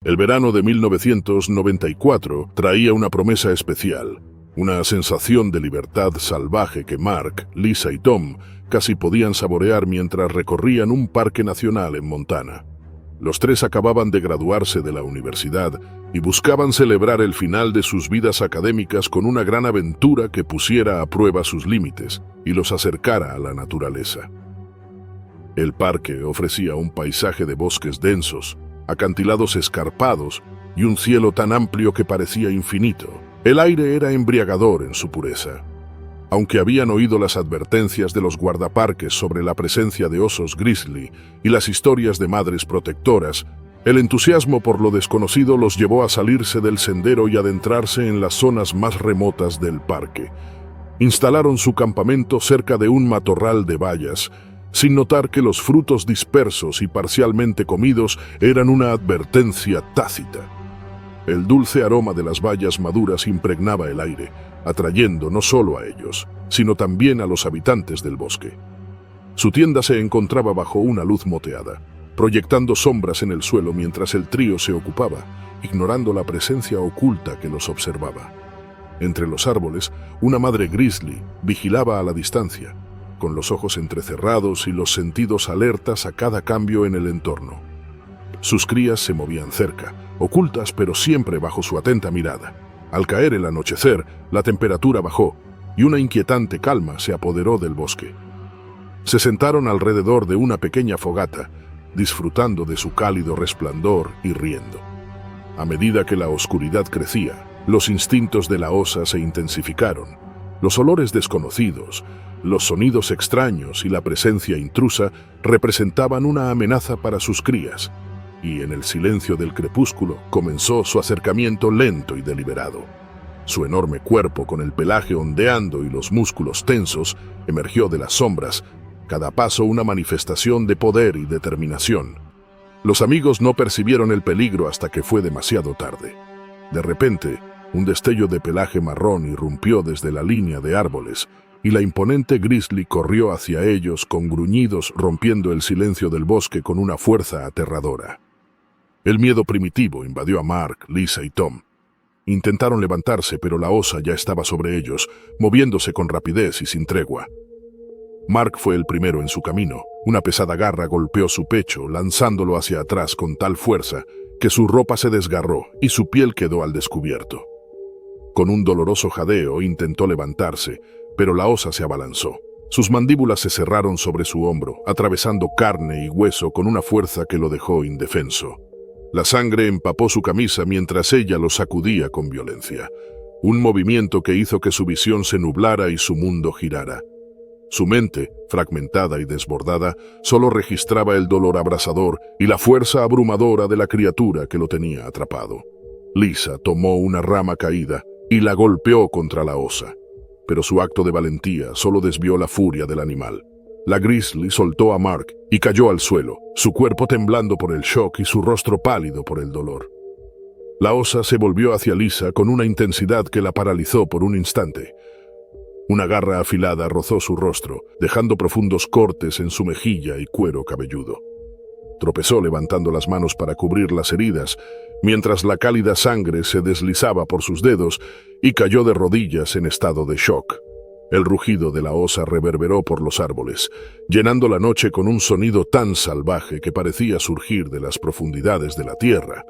El verano de 1994 traía una promesa especial, una sensación de libertad salvaje que Mark, Lisa y Tom casi podían saborear mientras recorrían un parque nacional en Montana. Los tres acababan de graduarse de la universidad y buscaban celebrar el final de sus vidas académicas con una gran aventura que pusiera a prueba sus límites y los acercara a la naturaleza. El parque ofrecía un paisaje de bosques densos, acantilados escarpados y un cielo tan amplio que parecía infinito. El aire era embriagador en su pureza. Aunque habían oído las advertencias de los guardaparques sobre la presencia de osos grizzly y las historias de madres protectoras, el entusiasmo por lo desconocido los llevó a salirse del sendero y adentrarse en las zonas más remotas del parque. Instalaron su campamento cerca de un matorral de bayas, sin notar que los frutos dispersos y parcialmente comidos eran una advertencia tácita. El dulce aroma de las bayas maduras impregnaba el aire, atrayendo no solo a ellos, sino también a los habitantes del bosque. Su tienda se encontraba bajo una luz moteada, proyectando sombras en el suelo mientras el trío se ocupaba, ignorando la presencia oculta que los observaba. Entre los árboles, una madre grizzly vigilaba a la distancia, con los ojos entrecerrados y los sentidos alertas a cada cambio en el entorno. Sus crías se movían cerca, ocultas pero siempre bajo su atenta mirada. Al caer el anochecer, la temperatura bajó y una inquietante calma se apoderó del bosque. Se sentaron alrededor de una pequeña fogata, disfrutando de su cálido resplandor y riendo. A medida que la oscuridad crecía, los instintos de la osa se intensificaron. Los olores desconocidos, los sonidos extraños y la presencia intrusa representaban una amenaza para sus crías, y en el silencio del crepúsculo comenzó su acercamiento lento y deliberado. Su enorme cuerpo, con el pelaje ondeando y los músculos tensos, emergió de las sombras, cada paso una manifestación de poder y determinación. Los amigos no percibieron el peligro hasta que fue demasiado tarde. De repente, un destello de pelaje marrón irrumpió desde la línea de árboles, y la imponente grizzly corrió hacia ellos con gruñidos, rompiendo el silencio del bosque con una fuerza aterradora. El miedo primitivo invadió a Mark, Lisa y Tom. Intentaron levantarse, pero la osa ya estaba sobre ellos, moviéndose con rapidez y sin tregua. Mark fue el primero en su camino. Una pesada garra golpeó su pecho, lanzándolo hacia atrás con tal fuerza que su ropa se desgarró y su piel quedó al descubierto. Con un doloroso jadeo intentó levantarse, pero la osa se abalanzó. Sus mandíbulas se cerraron sobre su hombro, atravesando carne y hueso con una fuerza que lo dejó indefenso. La sangre empapó su camisa mientras ella lo sacudía con violencia, un movimiento que hizo que su visión se nublara y su mundo girara. Su mente, fragmentada y desbordada, solo registraba el dolor abrasador y la fuerza abrumadora de la criatura que lo tenía atrapado. Lisa tomó una rama caída y la golpeó contra la osa, pero su acto de valentía solo desvió la furia del animal. La grizzly soltó a Mark y cayó al suelo, su cuerpo temblando por el shock y su rostro pálido por el dolor. La osa se volvió hacia Lisa con una intensidad que la paralizó por un instante. Una garra afilada rozó su rostro, dejando profundos cortes en su mejilla y cuero cabelludo. Tropezó levantando las manos para cubrir las heridas, mientras la cálida sangre se deslizaba por sus dedos y cayó de rodillas en estado de shock. El rugido de la osa reverberó por los árboles, llenando la noche con un sonido tan salvaje que parecía surgir de las profundidades de la tierra.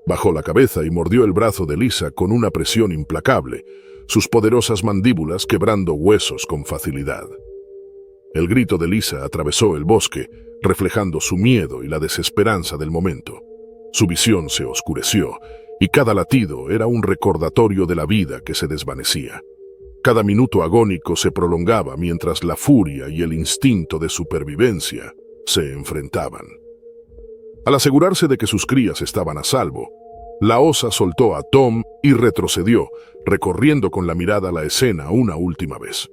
Bajó la cabeza y mordió el brazo de Lisa con una presión implacable, sus poderosas mandíbulas quebrando huesos con facilidad. El grito de Lisa atravesó el bosque, reflejando su miedo y la desesperanza del momento. Su visión se oscureció, y cada latido era un recordatorio de la vida que se desvanecía. Cada minuto agónico se prolongaba mientras la furia y el instinto de supervivencia se enfrentaban. Al asegurarse de que sus crías estaban a salvo, la osa soltó a Tom y retrocedió, recorriendo con la mirada la escena una última vez.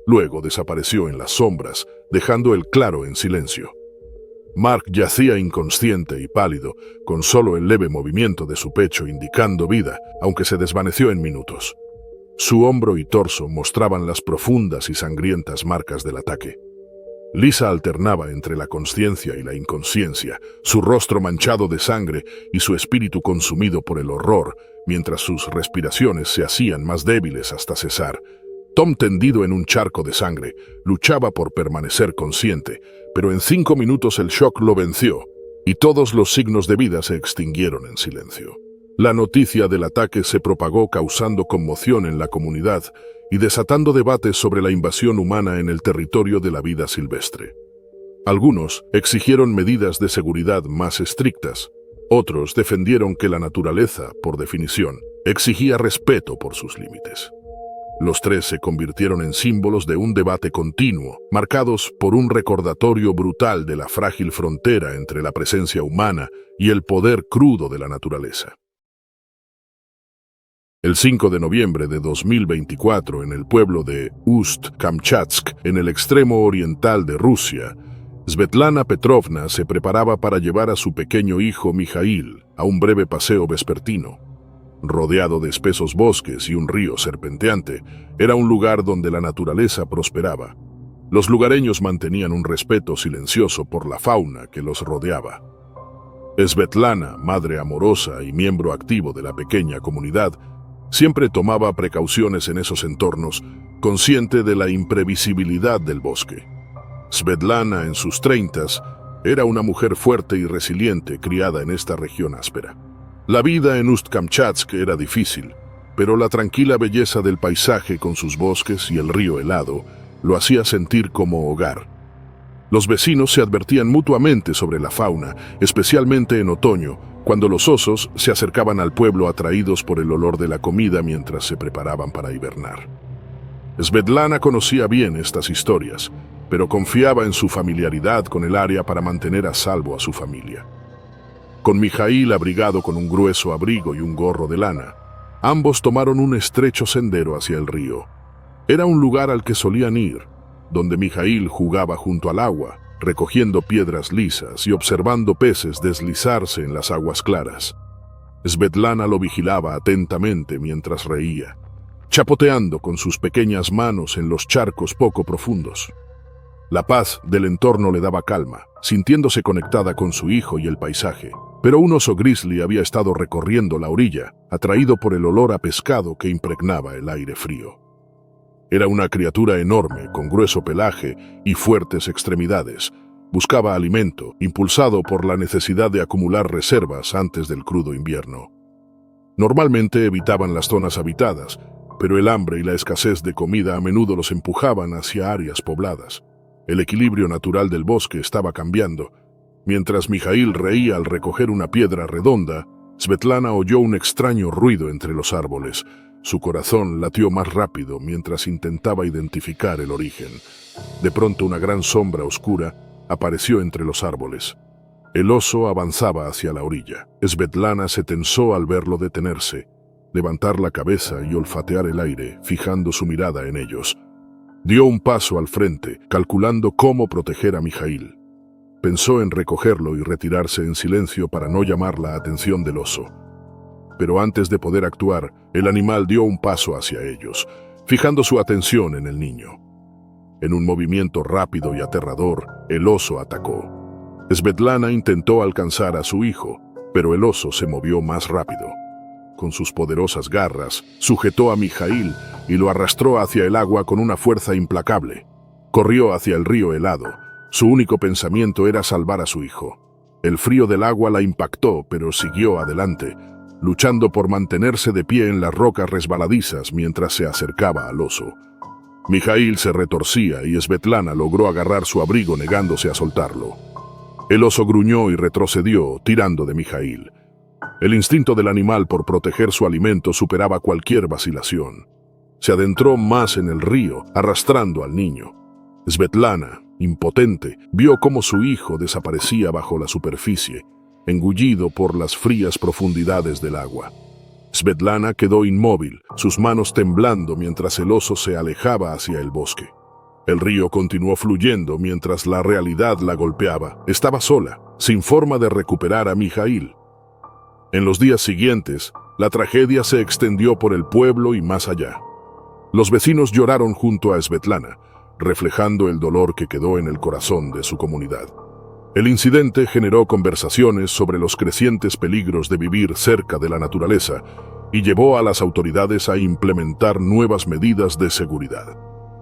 Luego desapareció en las sombras, dejando el claro en silencio. Mark yacía inconsciente y pálido, con solo el leve movimiento de su pecho indicando vida, aunque se desvaneció en minutos. Su hombro y torso mostraban las profundas y sangrientas marcas del ataque. Lisa alternaba entre la consciencia y la inconsciencia, su rostro manchado de sangre y su espíritu consumido por el horror, mientras sus respiraciones se hacían más débiles hasta cesar. Tom, tendido en un charco de sangre, luchaba por permanecer consciente, pero en 5 minutos el shock lo venció y todos los signos de vida se extinguieron en silencio. La noticia del ataque se propagó causando conmoción en la comunidad y desatando debates sobre la invasión humana en el territorio de la vida silvestre. Algunos exigieron medidas de seguridad más estrictas, otros defendieron que la naturaleza, por definición, exigía respeto por sus límites. Los tres se convirtieron en símbolos de un debate continuo, marcados por un recordatorio brutal de la frágil frontera entre la presencia humana y el poder crudo de la naturaleza. El 5 de noviembre de 2024, en el pueblo de Ust-Kamchatsk, en el extremo oriental de Rusia, Svetlana Petrovna se preparaba para llevar a su pequeño hijo Mijail a un breve paseo vespertino. Rodeado de espesos bosques y un río serpenteante, era un lugar donde la naturaleza prosperaba. Los lugareños mantenían un respeto silencioso por la fauna que los rodeaba. Svetlana, madre amorosa y miembro activo de la pequeña comunidad, siempre tomaba precauciones en esos entornos, consciente de la imprevisibilidad del bosque. Svetlana, en sus 30s, era una mujer fuerte y resiliente criada en esta región áspera. La vida en Ust-Kamchatsk era difícil, pero la tranquila belleza del paisaje con sus bosques y el río helado lo hacía sentir como hogar. Los vecinos se advertían mutuamente sobre la fauna, especialmente en otoño, cuando los osos se acercaban al pueblo atraídos por el olor de la comida mientras se preparaban para hibernar. Svetlana conocía bien estas historias, pero confiaba en su familiaridad con el área para mantener a salvo a su familia. Con Mijail abrigado con un grueso abrigo y un gorro de lana, ambos tomaron un estrecho sendero hacia el río. Era un lugar al que solían ir, donde Mijail jugaba junto al agua, recogiendo piedras lisas y observando peces deslizarse en las aguas claras. Svetlana lo vigilaba atentamente mientras reía, chapoteando con sus pequeñas manos en los charcos poco profundos. La paz del entorno le daba calma, sintiéndose conectada con su hijo y el paisaje. Pero un oso grizzly había estado recorriendo la orilla, atraído por el olor a pescado que impregnaba el aire frío. Era una criatura enorme, con grueso pelaje y fuertes extremidades. Buscaba alimento, impulsado por la necesidad de acumular reservas antes del crudo invierno. Normalmente evitaban las zonas habitadas, pero el hambre y la escasez de comida a menudo los empujaban hacia áreas pobladas. El equilibrio natural del bosque estaba cambiando. Mientras Mijail reía al recoger una piedra redonda, Svetlana oyó un extraño ruido entre los árboles. Su corazón latió más rápido mientras intentaba identificar el origen. De pronto una gran sombra oscura apareció entre los árboles. El oso avanzaba hacia la orilla. Svetlana se tensó al verlo detenerse, levantar la cabeza y olfatear el aire, fijando su mirada en ellos. Dio un paso al frente, calculando cómo proteger a Mijail. Pensó en recogerlo y retirarse en silencio para no llamar la atención del oso. Pero antes de poder actuar, el animal dio un paso hacia ellos, fijando su atención en el niño. En un movimiento rápido y aterrador, el oso atacó. Svetlana intentó alcanzar a su hijo, pero el oso se movió más rápido. Con sus poderosas garras, sujetó a Mijail y lo arrastró hacia el agua con una fuerza implacable. Corrió hacia el río helado. Su único pensamiento era salvar a su hijo. El frío del agua la impactó, pero siguió adelante, luchando por mantenerse de pie en las rocas resbaladizas mientras se acercaba al oso. Mijail se retorcía y Svetlana logró agarrar su abrigo negándose a soltarlo. El oso gruñó y retrocedió, tirando de Mijail. El instinto del animal por proteger su alimento superaba cualquier vacilación. Se adentró más en el río, arrastrando al niño. Svetlana, impotente, vio cómo su hijo desaparecía bajo la superficie, engullido por las frías profundidades del agua. Svetlana quedó inmóvil, sus manos temblando mientras el oso se alejaba hacia el bosque. El río continuó fluyendo mientras la realidad la golpeaba. Estaba sola, sin forma de recuperar a Mijail. En los días siguientes, la tragedia se extendió por el pueblo y más allá. Los vecinos lloraron junto a Svetlana, reflejando el dolor que quedó en el corazón de su comunidad. El incidente generó conversaciones sobre los crecientes peligros de vivir cerca de la naturaleza y llevó a las autoridades a implementar nuevas medidas de seguridad.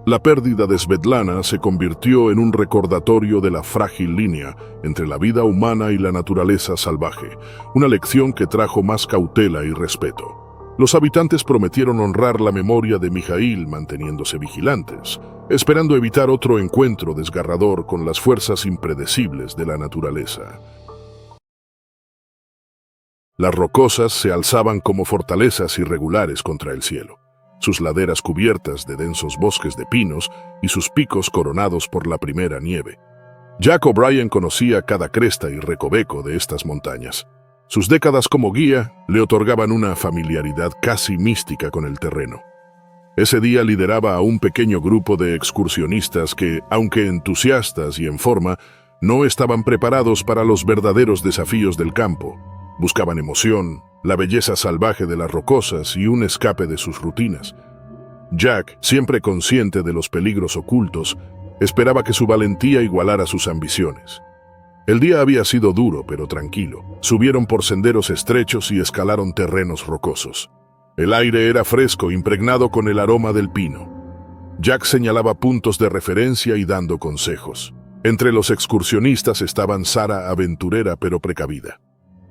La pérdida de Svetlana se convirtió en un recordatorio de la frágil línea entre la vida humana y la naturaleza salvaje, una lección que trajo más cautela y respeto. Los habitantes prometieron honrar la memoria de Mijaíl manteniéndose vigilantes, esperando evitar otro encuentro desgarrador con las fuerzas impredecibles de la naturaleza. Las rocosas se alzaban como fortalezas irregulares contra el cielo, sus laderas cubiertas de densos bosques de pinos y sus picos coronados por la primera nieve. Jack O'Brien conocía cada cresta y recoveco de estas montañas. Sus décadas como guía le otorgaban una familiaridad casi mística con el terreno. Ese día lideraba a un pequeño grupo de excursionistas que, aunque entusiastas y en forma, no estaban preparados para los verdaderos desafíos del campo. Buscaban emoción, la belleza salvaje de las rocosas y un escape de sus rutinas. Jack, siempre consciente de los peligros ocultos, esperaba que su valentía igualara sus ambiciones. El día había sido duro pero tranquilo. Subieron por senderos estrechos y escalaron terrenos rocosos. El aire era fresco, impregnado con el aroma del pino. Jack señalaba puntos de referencia y dando consejos. Entre los excursionistas estaban Sara, aventurera pero precavida;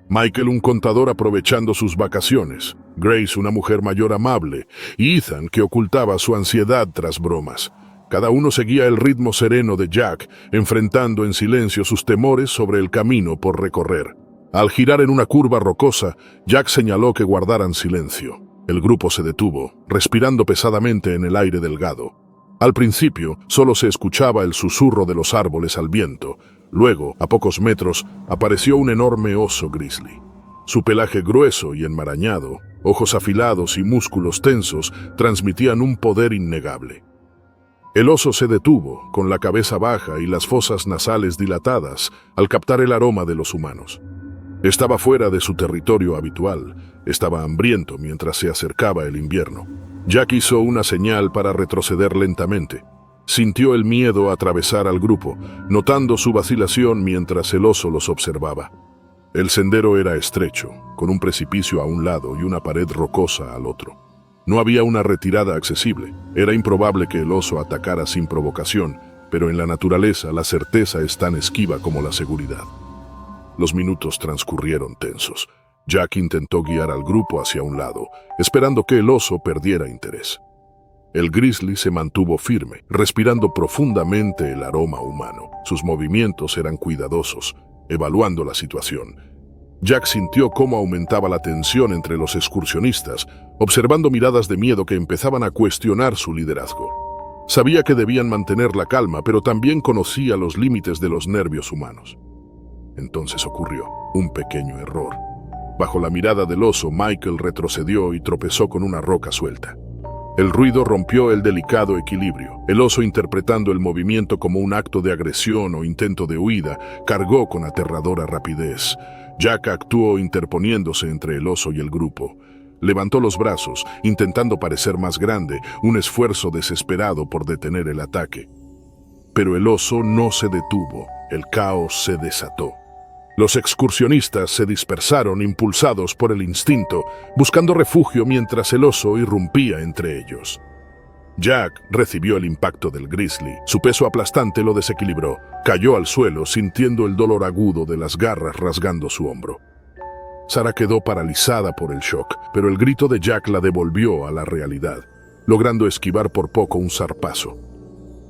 Michael, un contador aprovechando sus vacaciones; Grace, una mujer mayor amable; y Ethan, que ocultaba su ansiedad tras bromas. Cada uno seguía el ritmo sereno de Jack, enfrentando en silencio sus temores sobre el camino por recorrer. Al girar en una curva rocosa, Jack señaló que guardaran silencio. El grupo se detuvo, respirando pesadamente en el aire delgado. Al principio, solo se escuchaba el susurro de los árboles al viento. Luego, a pocos metros, apareció un enorme oso grizzly. Su pelaje grueso y enmarañado, ojos afilados y músculos tensos transmitían un poder innegable. El oso se detuvo, con la cabeza baja y las fosas nasales dilatadas, al captar el aroma de los humanos. Estaba fuera de su territorio habitual, estaba hambriento mientras se acercaba el invierno. Jack hizo una señal para retroceder lentamente. Sintió el miedo atravesar al grupo, notando su vacilación mientras el oso los observaba. El sendero era estrecho, con un precipicio a un lado y una pared rocosa al otro. No había una retirada accesible. Era improbable que el oso atacara sin provocación, pero en la naturaleza la certeza es tan esquiva como la seguridad. Los minutos transcurrieron tensos. Jack intentó guiar al grupo hacia un lado, esperando que el oso perdiera interés. El grizzly se mantuvo firme, respirando profundamente el aroma humano. Sus movimientos eran cuidadosos, evaluando la situación. Jack sintió cómo aumentaba la tensión entre los excursionistas, observando miradas de miedo que empezaban a cuestionar su liderazgo. Sabía que debían mantener la calma, pero también conocía los límites de los nervios humanos. Entonces ocurrió un pequeño error. Bajo la mirada del oso, Michael retrocedió y tropezó con una roca suelta. El ruido rompió el delicado equilibrio. El oso, interpretando el movimiento como un acto de agresión o intento de huida, cargó con aterradora rapidez. Jack actuó interponiéndose entre el oso y el grupo. Levantó los brazos, intentando parecer más grande, un esfuerzo desesperado por detener el ataque. Pero el oso no se detuvo. El caos se desató. Los excursionistas se dispersaron, impulsados por el instinto, buscando refugio mientras el oso irrumpía entre ellos. Jack recibió el impacto del grizzly. Su peso aplastante lo desequilibró. Cayó al suelo, sintiendo el dolor agudo de las garras rasgando su hombro. Sara quedó paralizada por el shock, pero el grito de Jack la devolvió a la realidad, logrando esquivar por poco un zarpazo.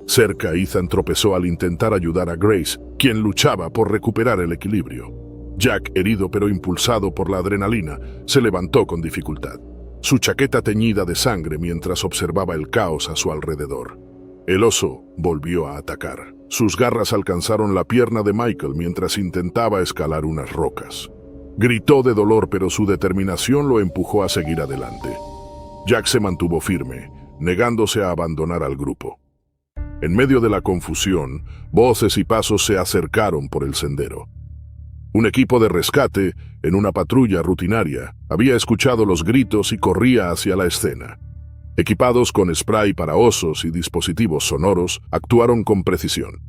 Cerca, Ethan tropezó al intentar ayudar a Grace, quien luchaba por recuperar el equilibrio. Jack, herido pero impulsado por la adrenalina, se levantó con dificultad, su chaqueta teñida de sangre mientras observaba el caos a su alrededor. El oso volvió a atacar. Sus garras alcanzaron la pierna de Michael mientras intentaba escalar unas rocas. Gritó de dolor, pero su determinación lo empujó a seguir adelante. Jack se mantuvo firme, negándose a abandonar al grupo. En medio de la confusión, voces y pasos se acercaron por el sendero. Un equipo de rescate, en una patrulla rutinaria, había escuchado los gritos y corría hacia la escena. Equipados con spray para osos y dispositivos sonoros, actuaron con precisión.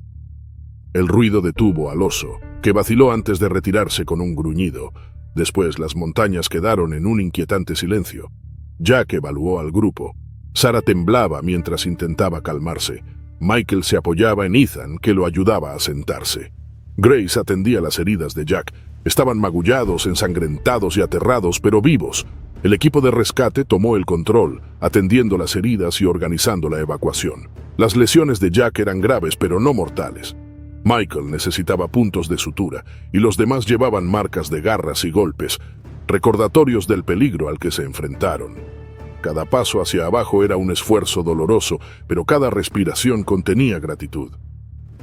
El ruido detuvo al oso, que vaciló antes de retirarse con un gruñido. Después las montañas quedaron en un inquietante silencio. Jack evaluó al grupo. Sarah temblaba mientras intentaba calmarse. Michael se apoyaba en Ethan, que lo ayudaba a sentarse. Grace atendía las heridas de Jack. Estaban magullados, ensangrentados y aterrados, pero vivos. El equipo de rescate tomó el control, atendiendo las heridas y organizando la evacuación. Las lesiones de Jack eran graves, pero no mortales. Michael necesitaba puntos de sutura, y los demás llevaban marcas de garras y golpes, recordatorios del peligro al que se enfrentaron. Cada paso hacia abajo era un esfuerzo doloroso, pero cada respiración contenía gratitud.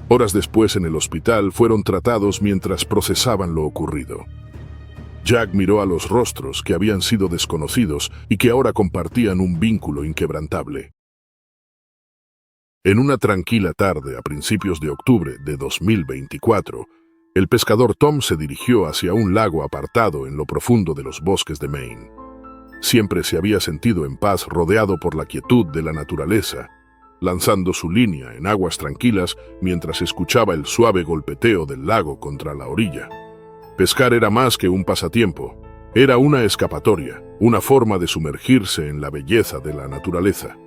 Horas después en el hospital fueron tratados mientras procesaban lo ocurrido. Jack miró a los rostros que habían sido desconocidos y que ahora compartían un vínculo inquebrantable. En una tranquila tarde a principios de octubre de 2024, el pescador Tom se dirigió hacia un lago apartado en lo profundo de los bosques de Maine. Siempre se había sentido en paz rodeado por la quietud de la naturaleza, lanzando su línea en aguas tranquilas mientras escuchaba el suave golpeteo del lago contra la orilla. Pescar era más que un pasatiempo, era una escapatoria, una forma de sumergirse en la belleza de la naturaleza.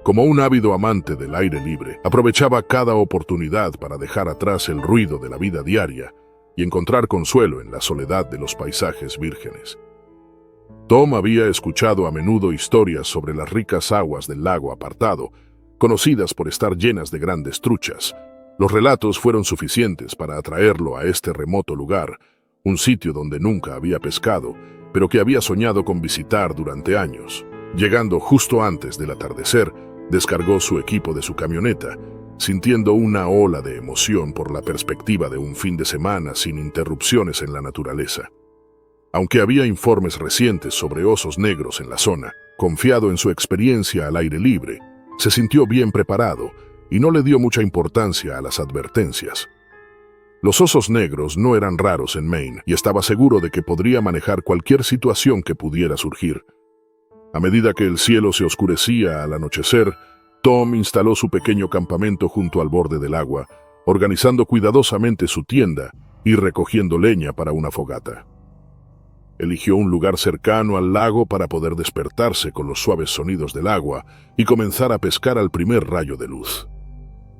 Como un ávido amante del aire libre, aprovechaba cada oportunidad para dejar atrás el ruido de la vida diaria y encontrar consuelo en la soledad de los paisajes vírgenes. Tom había escuchado a menudo historias sobre las ricas aguas del lago apartado, conocidas por estar llenas de grandes truchas. Los relatos fueron suficientes para atraerlo a este remoto lugar, un sitio donde nunca había pescado, pero que había soñado con visitar durante años. Llegando justo antes del atardecer, descargó su equipo de su camioneta, sintiendo una ola de emoción por la perspectiva de un fin de semana sin interrupciones en la naturaleza. Aunque había informes recientes sobre osos negros en la zona, confiado en su experiencia al aire libre, se sintió bien preparado y no le dio mucha importancia a las advertencias. Los osos negros no eran raros en Maine y estaba seguro de que podría manejar cualquier situación que pudiera surgir. A medida que el cielo se oscurecía al anochecer, Tom instaló su pequeño campamento junto al borde del agua, organizando cuidadosamente su tienda y recogiendo leña para una fogata. Eligió un lugar cercano al lago para poder despertarse con los suaves sonidos del agua y comenzar a pescar al primer rayo de luz.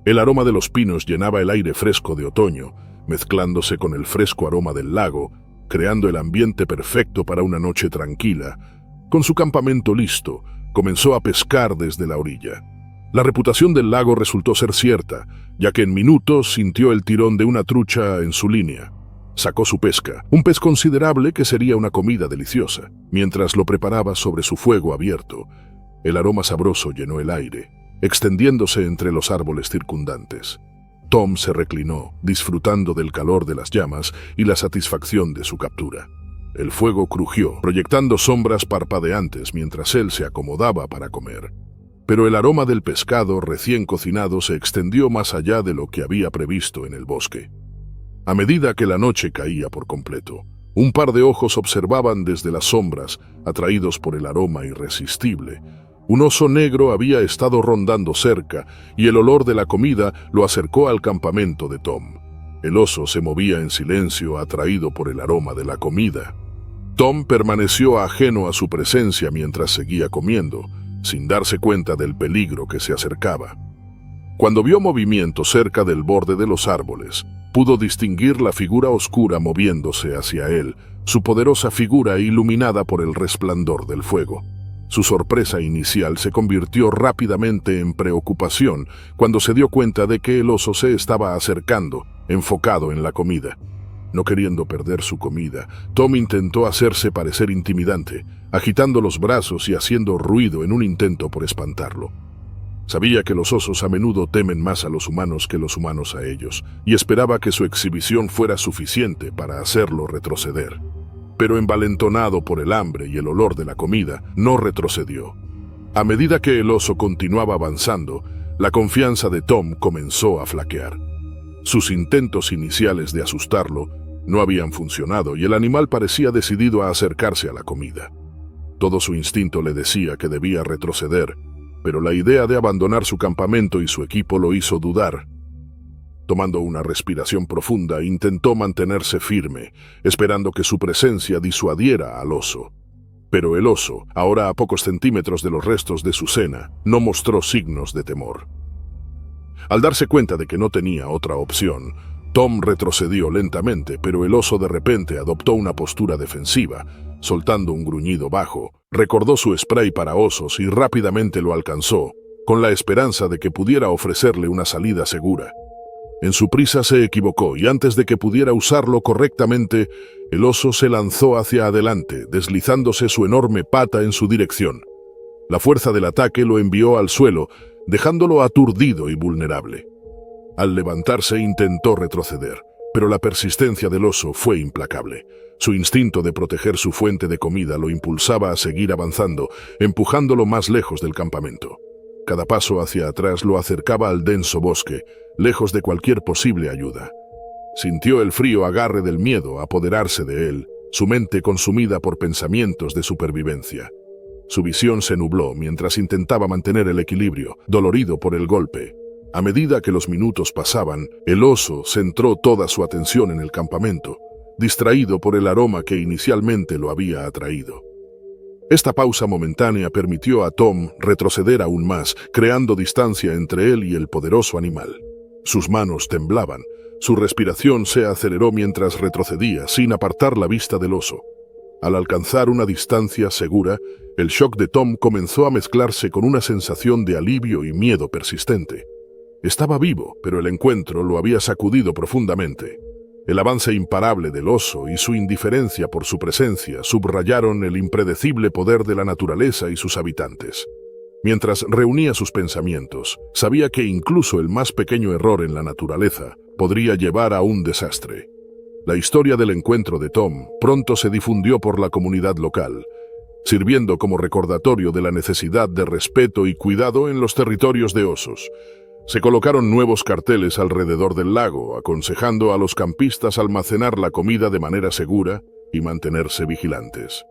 El aroma de los pinos llenaba el aire fresco de otoño, mezclándose con el fresco aroma del lago, creando el ambiente perfecto para una noche tranquila. Con su campamento listo, comenzó a pescar desde la orilla. La reputación del lago resultó ser cierta, ya que en minutos sintió el tirón de una trucha en su línea. Sacó su pesca, un pez considerable que sería una comida deliciosa. Mientras lo preparaba sobre su fuego abierto, el aroma sabroso llenó el aire, extendiéndose entre los árboles circundantes. Tom se reclinó, disfrutando del calor de las llamas y la satisfacción de su captura. El fuego crujió, proyectando sombras parpadeantes mientras él se acomodaba para comer. Pero el aroma del pescado recién cocinado se extendió más allá de lo que había previsto en el bosque. A medida que la noche caía por completo, un par de ojos observaban desde las sombras, atraídos por el aroma irresistible. Un oso negro había estado rondando cerca y el olor de la comida lo acercó al campamento de Tom. El oso se movía en silencio, atraído por el aroma de la comida. Tom permaneció ajeno a su presencia mientras seguía comiendo, sin darse cuenta del peligro que se acercaba. Cuando vio movimiento cerca del borde de los árboles, pudo distinguir la figura oscura moviéndose hacia él, su poderosa figura iluminada por el resplandor del fuego. Su sorpresa inicial se convirtió rápidamente en preocupación cuando se dio cuenta de que el oso se estaba acercando, enfocado en la comida. No queriendo perder su comida, Tom intentó hacerse parecer intimidante, agitando los brazos y haciendo ruido en un intento por espantarlo. Sabía que los osos a menudo temen más a los humanos que los humanos a ellos, y esperaba que su exhibición fuera suficiente para hacerlo retroceder. Pero envalentonado por el hambre y el olor de la comida, no retrocedió. A medida que el oso continuaba avanzando, la confianza de Tom comenzó a flaquear. Sus intentos iniciales de asustarlo no habían funcionado y el animal parecía decidido a acercarse a la comida. Todo su instinto le decía que debía retroceder, pero la idea de abandonar su campamento y su equipo lo hizo dudar. Tomando una respiración profunda, intentó mantenerse firme, esperando que su presencia disuadiera al oso. Pero el oso, ahora a pocos centímetros de los restos de su cena, no mostró signos de temor. Al darse cuenta de que no tenía otra opción, Tom retrocedió lentamente, pero el oso de repente adoptó una postura defensiva, soltando un gruñido bajo. Recordó su spray para osos y rápidamente lo alcanzó, con la esperanza de que pudiera ofrecerle una salida segura. En su prisa se equivocó y antes de que pudiera usarlo correctamente, el oso se lanzó hacia adelante, deslizándose su enorme pata en su dirección. La fuerza del ataque lo envió al suelo, dejándolo aturdido y vulnerable. Al levantarse intentó retroceder, pero la persistencia del oso fue implacable. Su instinto de proteger su fuente de comida lo impulsaba a seguir avanzando, empujándolo más lejos del campamento. Cada paso hacia atrás lo acercaba al denso bosque, lejos de cualquier posible ayuda. Sintió el frío agarre del miedo apoderarse de él, su mente consumida por pensamientos de supervivencia. Su visión se nubló mientras intentaba mantener el equilibrio, dolorido por el golpe. A medida que los minutos pasaban, el oso centró toda su atención en el campamento, distraído por el aroma que inicialmente lo había atraído. Esta pausa momentánea permitió a Tom retroceder aún más, creando distancia entre él y el poderoso animal. Sus manos temblaban, su respiración se aceleró mientras retrocedía, sin apartar la vista del oso. Al alcanzar una distancia segura, el shock de Tom comenzó a mezclarse con una sensación de alivio y miedo persistente. Estaba vivo, pero el encuentro lo había sacudido profundamente. El avance imparable del oso y su indiferencia por su presencia subrayaron el impredecible poder de la naturaleza y sus habitantes. Mientras reunía sus pensamientos, sabía que incluso el más pequeño error en la naturaleza podría llevar a un desastre. La historia del encuentro de Tom pronto se difundió por la comunidad local, sirviendo como recordatorio de la necesidad de respeto y cuidado en los territorios de osos. Se colocaron nuevos carteles alrededor del lago, aconsejando a los campistas almacenar la comida de manera segura y mantenerse vigilantes.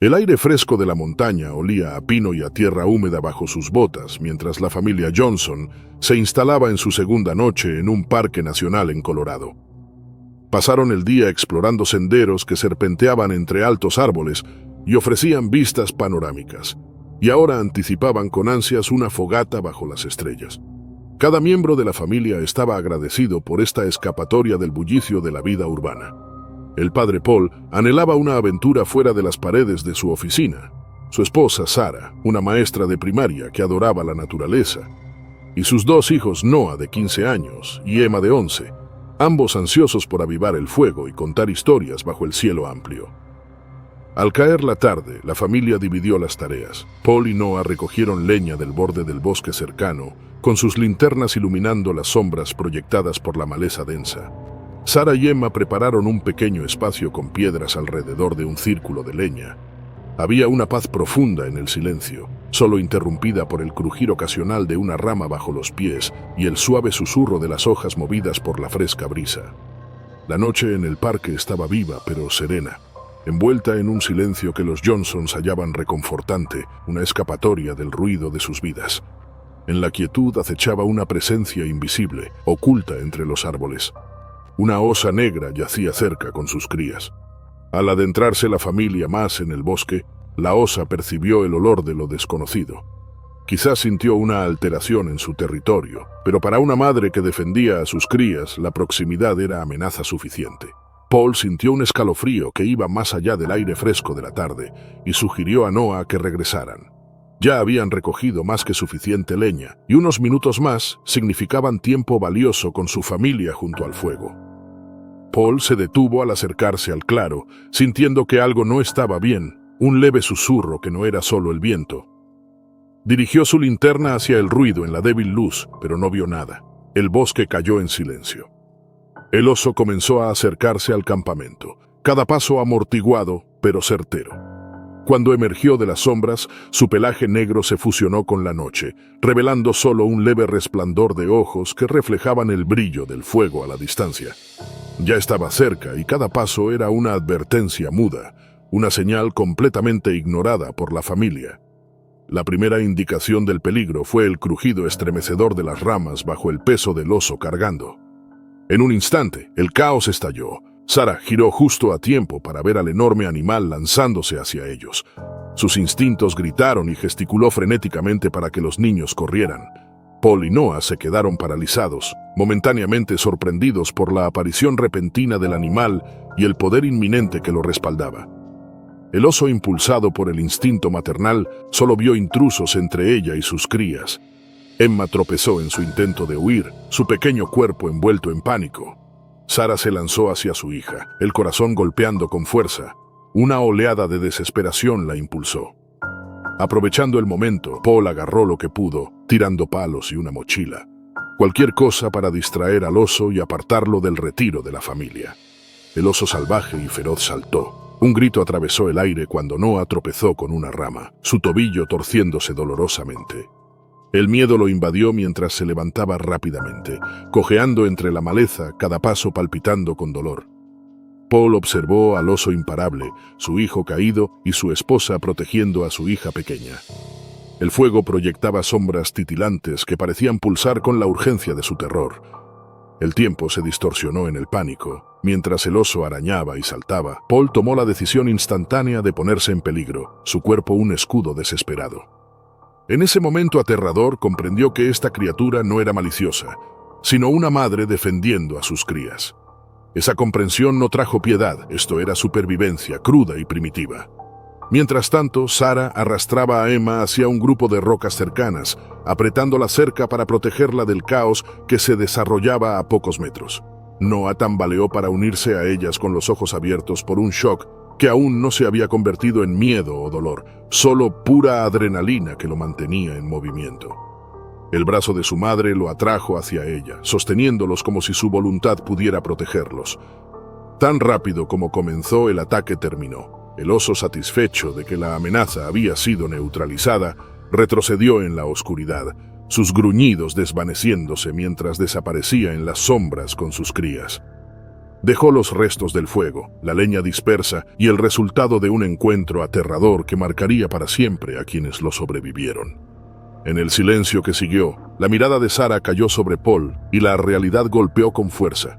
El aire fresco de la montaña olía a pino y a tierra húmeda bajo sus botas, mientras la familia Johnson se instalaba en su segunda noche en un parque nacional en Colorado. Pasaron el día explorando senderos que serpenteaban entre altos árboles y ofrecían vistas panorámicas, y ahora anticipaban con ansias una fogata bajo las estrellas. Cada miembro de la familia estaba agradecido por esta escapatoria del bullicio de la vida urbana. El padre Paul anhelaba una aventura fuera de las paredes de su oficina. Su esposa, Sarah, una maestra de primaria que adoraba la naturaleza. Y sus dos hijos, Noah, de 15 años, y Emma, de 11, ambos ansiosos por avivar el fuego y contar historias bajo el cielo amplio. Al caer la tarde, la familia dividió las tareas. Paul y Noah recogieron leña del borde del bosque cercano, con sus linternas iluminando las sombras proyectadas por la maleza densa. Sarah y Emma prepararon un pequeño espacio con piedras alrededor de un círculo de leña. Había una paz profunda en el silencio, solo interrumpida por el crujir ocasional de una rama bajo los pies y el suave susurro de las hojas movidas por la fresca brisa. La noche en el parque estaba viva pero serena, envuelta en un silencio que los Johnsons hallaban reconfortante, una escapatoria del ruido de sus vidas. En la quietud acechaba una presencia invisible, oculta entre los árboles. Una osa negra yacía cerca con sus crías. Al adentrarse la familia más en el bosque, la osa percibió el olor de lo desconocido. Quizás sintió una alteración en su territorio, pero para una madre que defendía a sus crías, la proximidad era amenaza suficiente. Paul sintió un escalofrío que iba más allá del aire fresco de la tarde y sugirió a Noah que regresaran. Ya habían recogido más que suficiente leña y unos minutos más significaban tiempo valioso con su familia junto al fuego. Paul se detuvo al acercarse al claro, sintiendo que algo no estaba bien, un leve susurro que no era solo el viento. Dirigió su linterna hacia el ruido en la débil luz, pero no vio nada. El bosque cayó en silencio. El oso comenzó a acercarse al campamento, cada paso amortiguado, pero certero. Cuando emergió de las sombras, su pelaje negro se fusionó con la noche, revelando solo un leve resplandor de ojos que reflejaban el brillo del fuego a la distancia. Ya estaba cerca y cada paso era una advertencia muda, una señal completamente ignorada por la familia. La primera indicación del peligro fue el crujido estremecedor de las ramas bajo el peso del oso cargando. En un instante, el caos estalló. Sarah giró justo a tiempo para ver al enorme animal lanzándose hacia ellos. Sus instintos gritaron y gesticuló frenéticamente para que los niños corrieran. Paul y Noah se quedaron paralizados, momentáneamente sorprendidos por la aparición repentina del animal y el poder inminente que lo respaldaba. El oso, impulsado por el instinto maternal, solo vio intrusos entre ella y sus crías. Emma tropezó en su intento de huir, su pequeño cuerpo envuelto en pánico. Sarah se lanzó hacia su hija, el corazón golpeando con fuerza. Una oleada de desesperación la impulsó. Aprovechando el momento, Paul agarró lo que pudo, tirando palos y una mochila. Cualquier cosa para distraer al oso y apartarlo del retiro de la familia. El oso salvaje y feroz saltó. Un grito atravesó el aire cuando Noah tropezó con una rama, su tobillo torciéndose dolorosamente. El miedo lo invadió mientras se levantaba rápidamente, cojeando entre la maleza, cada paso palpitando con dolor. Paul observó al oso imparable, su hijo caído y su esposa protegiendo a su hija pequeña. El fuego proyectaba sombras titilantes que parecían pulsar con la urgencia de su terror. El tiempo se distorsionó en el pánico. Mientras el oso arañaba y saltaba, Paul tomó la decisión instantánea de ponerse en peligro, su cuerpo un escudo desesperado. En ese momento aterrador comprendió que esta criatura no era maliciosa, sino una madre defendiendo a sus crías. Esa comprensión no trajo piedad, esto era supervivencia cruda y primitiva. Mientras tanto, Sarah arrastraba a Emma hacia un grupo de rocas cercanas, apretando la cerca para protegerla del caos que se desarrollaba a pocos metros. Noah tambaleó para unirse a ellas con los ojos abiertos por un shock que aún no se había convertido en miedo o dolor, solo pura adrenalina que lo mantenía en movimiento. El brazo de su madre lo atrajo hacia ella, sosteniéndolos como si su voluntad pudiera protegerlos. Tan rápido como comenzó, el ataque terminó. El oso, satisfecho de que la amenaza había sido neutralizada, retrocedió en la oscuridad, sus gruñidos desvaneciéndose mientras desaparecía en las sombras con sus crías. Dejó los restos del fuego, la leña dispersa y el resultado de un encuentro aterrador que marcaría para siempre a quienes lo sobrevivieron. En el silencio que siguió, la mirada de Sarah cayó sobre Paul y la realidad golpeó con fuerza.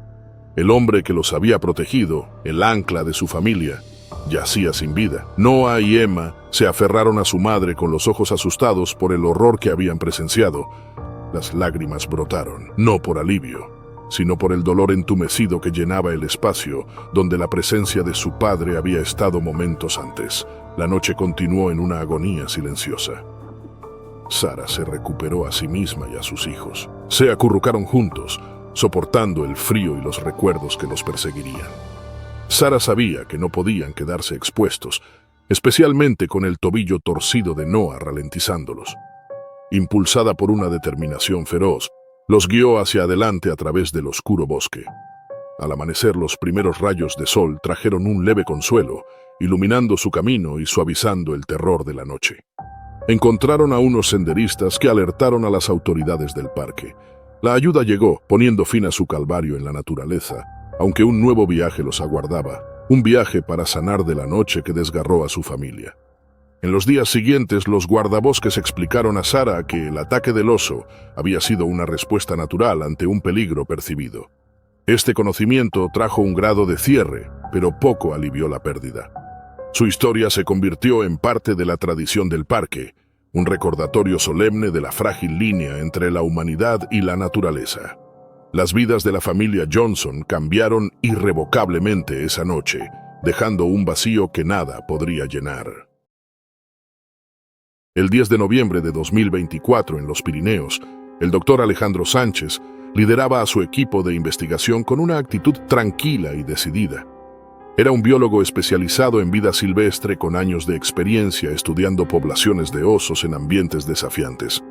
El hombre que los había protegido, el ancla de su familia, yacía sin vida. Noah y Emma se aferraron a su madre con los ojos asustados por el horror que habían presenciado. Las lágrimas brotaron, no por alivio, sino por el dolor entumecido que llenaba el espacio donde la presencia de su padre había estado momentos antes. La noche continuó en una agonía silenciosa. Sarah se recuperó a sí misma y a sus hijos. Se acurrucaron juntos, soportando el frío y los recuerdos que los perseguirían. Sarah sabía que no podían quedarse expuestos, especialmente con el tobillo torcido de Noah ralentizándolos. Impulsada por una determinación feroz, los guió hacia adelante a través del oscuro bosque. Al amanecer, los primeros rayos de sol trajeron un leve consuelo, iluminando su camino y suavizando el terror de la noche. Encontraron a unos senderistas que alertaron a las autoridades del parque. La ayuda llegó, poniendo fin a su calvario en la naturaleza, aunque un nuevo viaje los aguardaba, un viaje para sanar de la noche que desgarró a su familia. En los días siguientes, los guardabosques explicaron a Sarah que el ataque del oso había sido una respuesta natural ante un peligro percibido. Este conocimiento trajo un grado de cierre, pero poco alivió la pérdida. Su historia se convirtió en parte de la tradición del parque, un recordatorio solemne de la frágil línea entre la humanidad y la naturaleza. Las vidas de la familia Johnson cambiaron irrevocablemente esa noche, dejando un vacío que nada podría llenar. El 10 de noviembre de 2024, en los Pirineos, el doctor Alejandro Sánchez lideraba a su equipo de investigación con una actitud tranquila y decidida. Era un biólogo especializado en vida silvestre con años de experiencia estudiando poblaciones de osos en ambientes desafiantes.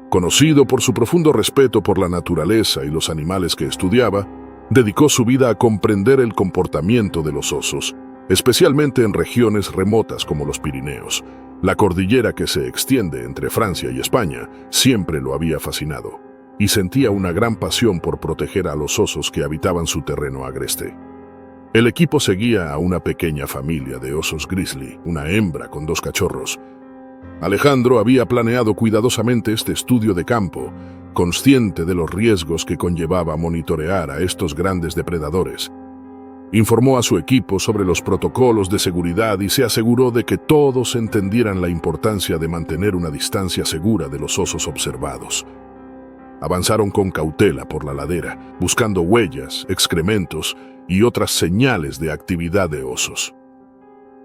Conocido por su profundo respeto por la naturaleza y los animales que estudiaba, dedicó su vida a comprender el comportamiento de los osos, especialmente en regiones remotas como los Pirineos. La cordillera que se extiende entre Francia y España siempre lo había fascinado, y sentía una gran pasión por proteger a los osos que habitaban su terreno agreste. El equipo seguía a una pequeña familia de osos grizzly, una hembra con 2 cachorros. Alejandro había planeado cuidadosamente este estudio de campo, consciente de los riesgos que conllevaba monitorear a estos grandes depredadores. Informó a su equipo sobre los protocolos de seguridad y se aseguró de que todos entendieran la importancia de mantener una distancia segura de los osos observados. Avanzaron con cautela por la ladera, buscando huellas, excrementos y otras señales de actividad de osos.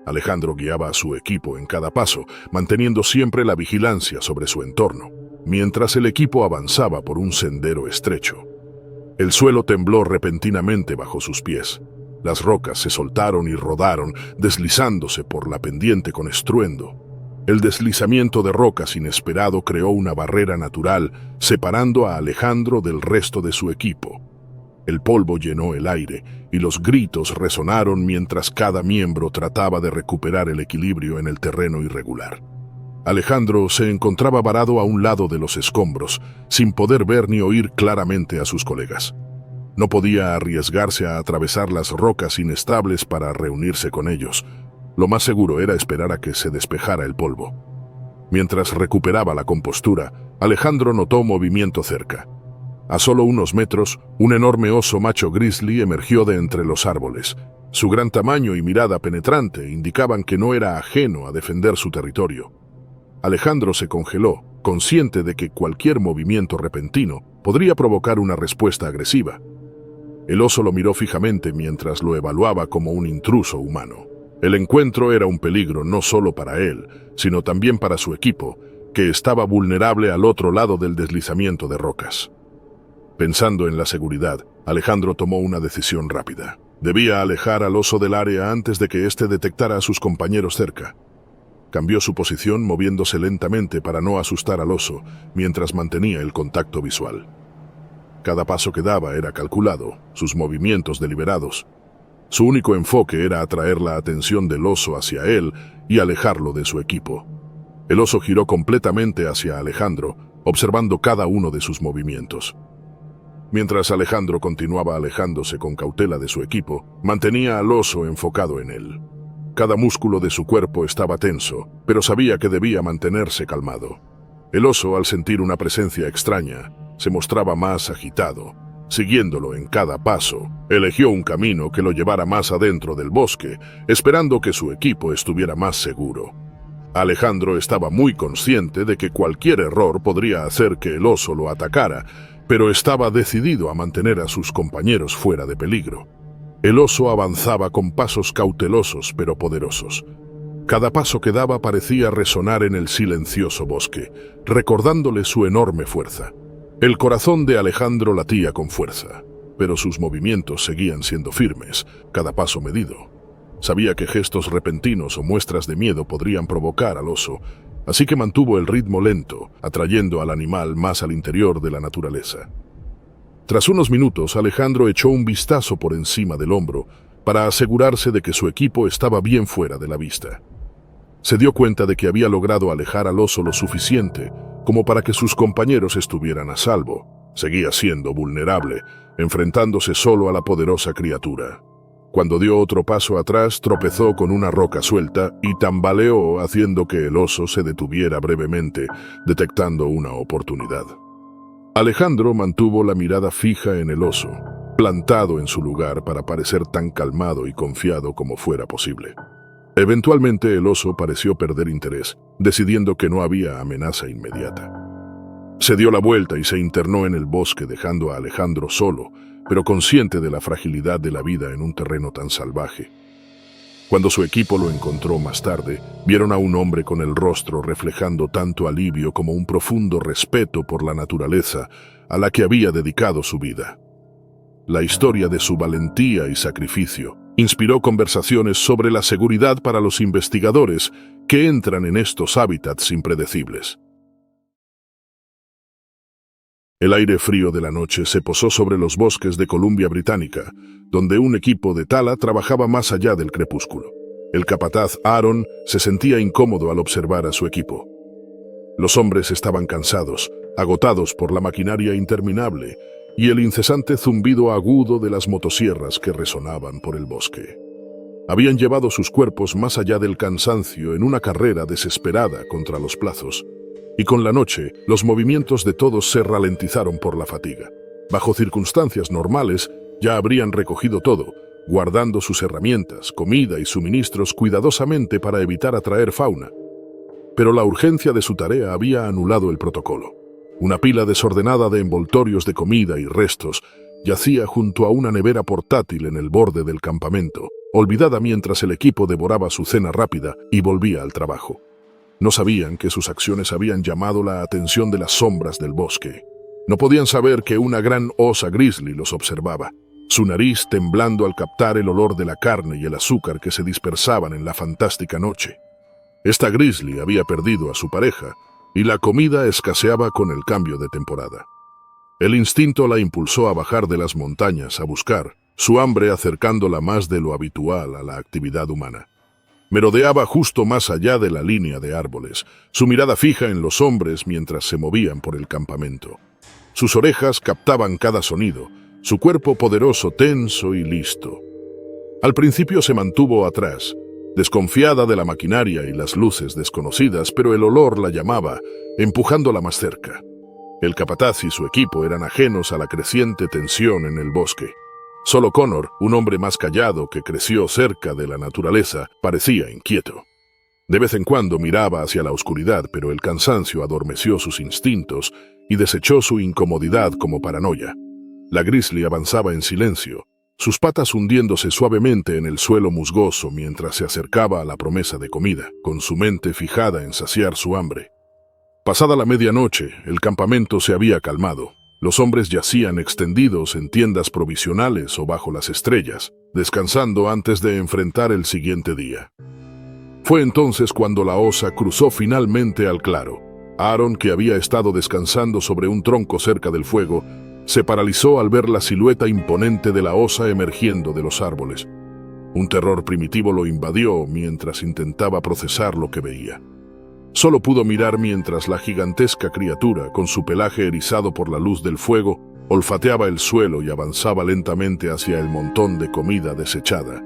Alejandro guiaba a su equipo en cada paso, manteniendo siempre la vigilancia sobre su entorno, mientras el equipo avanzaba por un sendero estrecho. El suelo tembló repentinamente bajo sus pies. Las rocas se soltaron y rodaron, deslizándose por la pendiente con estruendo. El deslizamiento de rocas inesperado creó una barrera natural, separando a Alejandro del resto de su equipo. El polvo llenó el aire y los gritos resonaron mientras cada miembro trataba de recuperar el equilibrio en el terreno irregular. Alejandro se encontraba varado a un lado de los escombros, sin poder ver ni oír claramente a sus colegas. No podía arriesgarse a atravesar las rocas inestables para reunirse con ellos. Lo más seguro era esperar a que se despejara el polvo. Mientras recuperaba la compostura, Alejandro notó movimiento cerca. A solo unos metros, un enorme oso macho grizzly emergió de entre los árboles. Su gran tamaño y mirada penetrante indicaban que no era ajeno a defender su territorio. Alejandro se congeló, consciente de que cualquier movimiento repentino podría provocar una respuesta agresiva. El oso lo miró fijamente mientras lo evaluaba como un intruso humano. El encuentro era un peligro no solo para él, sino también para su equipo, que estaba vulnerable al otro lado del deslizamiento de rocas. Pensando en la seguridad, Alejandro tomó una decisión rápida. Debía alejar al oso del área antes de que éste detectara a sus compañeros cerca. Cambió su posición moviéndose lentamente para no asustar al oso, mientras mantenía el contacto visual. Cada paso que daba era calculado, sus movimientos deliberados. Su único enfoque era atraer la atención del oso hacia él y alejarlo de su equipo. El oso giró completamente hacia Alejandro, observando cada uno de sus movimientos. Mientras Alejandro continuaba alejándose con cautela de su equipo, mantenía al oso enfocado en él. Cada músculo de su cuerpo estaba tenso, pero sabía que debía mantenerse calmado. El oso, al sentir una presencia extraña, se mostraba más agitado. Siguiéndolo en cada paso, eligió un camino que lo llevara más adentro del bosque, esperando que su equipo estuviera más seguro. Alejandro estaba muy consciente de que cualquier error podría hacer que el oso lo atacara, pero estaba decidido a mantener a sus compañeros fuera de peligro. El oso avanzaba con pasos cautelosos pero poderosos. Cada paso que daba parecía resonar en el silencioso bosque, recordándole su enorme fuerza. El corazón de Alejandro latía con fuerza, pero sus movimientos seguían siendo firmes, cada paso medido. Sabía que gestos repentinos o muestras de miedo podrían provocar al oso, así que mantuvo el ritmo lento, atrayendo al animal más al interior de la naturaleza. Tras unos minutos, Alejandro echó un vistazo por encima del hombro para asegurarse de que su equipo estaba bien fuera de la vista. Se dio cuenta de que había logrado alejar al oso lo suficiente como para que sus compañeros estuvieran a salvo. Seguía siendo vulnerable, enfrentándose solo a la poderosa criatura. Cuando dio otro paso atrás, tropezó con una roca suelta y tambaleó, haciendo que el oso se detuviera brevemente, detectando una oportunidad. Alejandro mantuvo la mirada fija en el oso, plantado en su lugar para parecer tan calmado y confiado como fuera posible. Eventualmente el oso pareció perder interés, decidiendo que no había amenaza inmediata. Se dio la vuelta y se internó en el bosque, dejando a Alejandro solo, pero consciente de la fragilidad de la vida en un terreno tan salvaje. Cuando su equipo lo encontró más tarde, vieron a un hombre con el rostro reflejando tanto alivio como un profundo respeto por la naturaleza a la que había dedicado su vida. La historia de su valentía y sacrificio inspiró conversaciones sobre la seguridad para los investigadores que entran en estos hábitats impredecibles. El aire frío de la noche se posó sobre los bosques de Columbia Británica, donde un equipo de tala trabajaba más allá del crepúsculo. El capataz Aaron se sentía incómodo al observar a su equipo. Los hombres estaban cansados, agotados por la maquinaria interminable, y el incesante zumbido agudo de las motosierras que resonaban por el bosque. Habían llevado sus cuerpos más allá del cansancio en una carrera desesperada contra los plazos, y con la noche los movimientos de todos se ralentizaron por la fatiga. Bajo circunstancias normales ya habrían recogido todo, guardando sus herramientas, comida y suministros cuidadosamente para evitar atraer fauna. Pero la urgencia de su tarea había anulado el protocolo. Una pila desordenada de envoltorios de comida y restos yacía junto a una nevera portátil en el borde del campamento, olvidada mientras el equipo devoraba su cena rápida y volvía al trabajo. No sabían que sus acciones habían llamado la atención de las sombras del bosque. No podían saber que una gran osa grizzly los observaba, su nariz temblando al captar el olor de la carne y el azúcar que se dispersaban en la fantástica noche. Esta grizzly había perdido a su pareja y la comida escaseaba con el cambio de temporada. El instinto la impulsó a bajar de las montañas a buscar, su hambre acercándola más de lo habitual a la actividad humana. Merodeaba justo más allá de la línea de árboles, su mirada fija en los hombres mientras se movían por el campamento. Sus orejas captaban cada sonido, su cuerpo poderoso, tenso y listo. Al principio se mantuvo atrás, desconfiada de la maquinaria y las luces desconocidas, pero el olor la llamaba, empujándola más cerca. El capataz y su equipo eran ajenos a la creciente tensión en el bosque. Solo Connor, un hombre más callado que creció cerca de la naturaleza, parecía inquieto. De vez en cuando miraba hacia la oscuridad, pero el cansancio adormeció sus instintos y desechó su incomodidad como paranoia. La grizzly avanzaba en silencio, sus patas hundiéndose suavemente en el suelo musgoso mientras se acercaba a la promesa de comida, con su mente fijada en saciar su hambre. Pasada la medianoche, el campamento se había calmado. Los hombres yacían extendidos en tiendas provisionales o bajo las estrellas, descansando antes de enfrentar el siguiente día. Fue entonces cuando la osa cruzó finalmente al claro. Aaron, que había estado descansando sobre un tronco cerca del fuego, se paralizó al ver la silueta imponente de la osa emergiendo de los árboles. Un terror primitivo lo invadió mientras intentaba procesar lo que veía. Solo pudo mirar mientras la gigantesca criatura, con su pelaje erizado por la luz del fuego, olfateaba el suelo y avanzaba lentamente hacia el montón de comida desechada.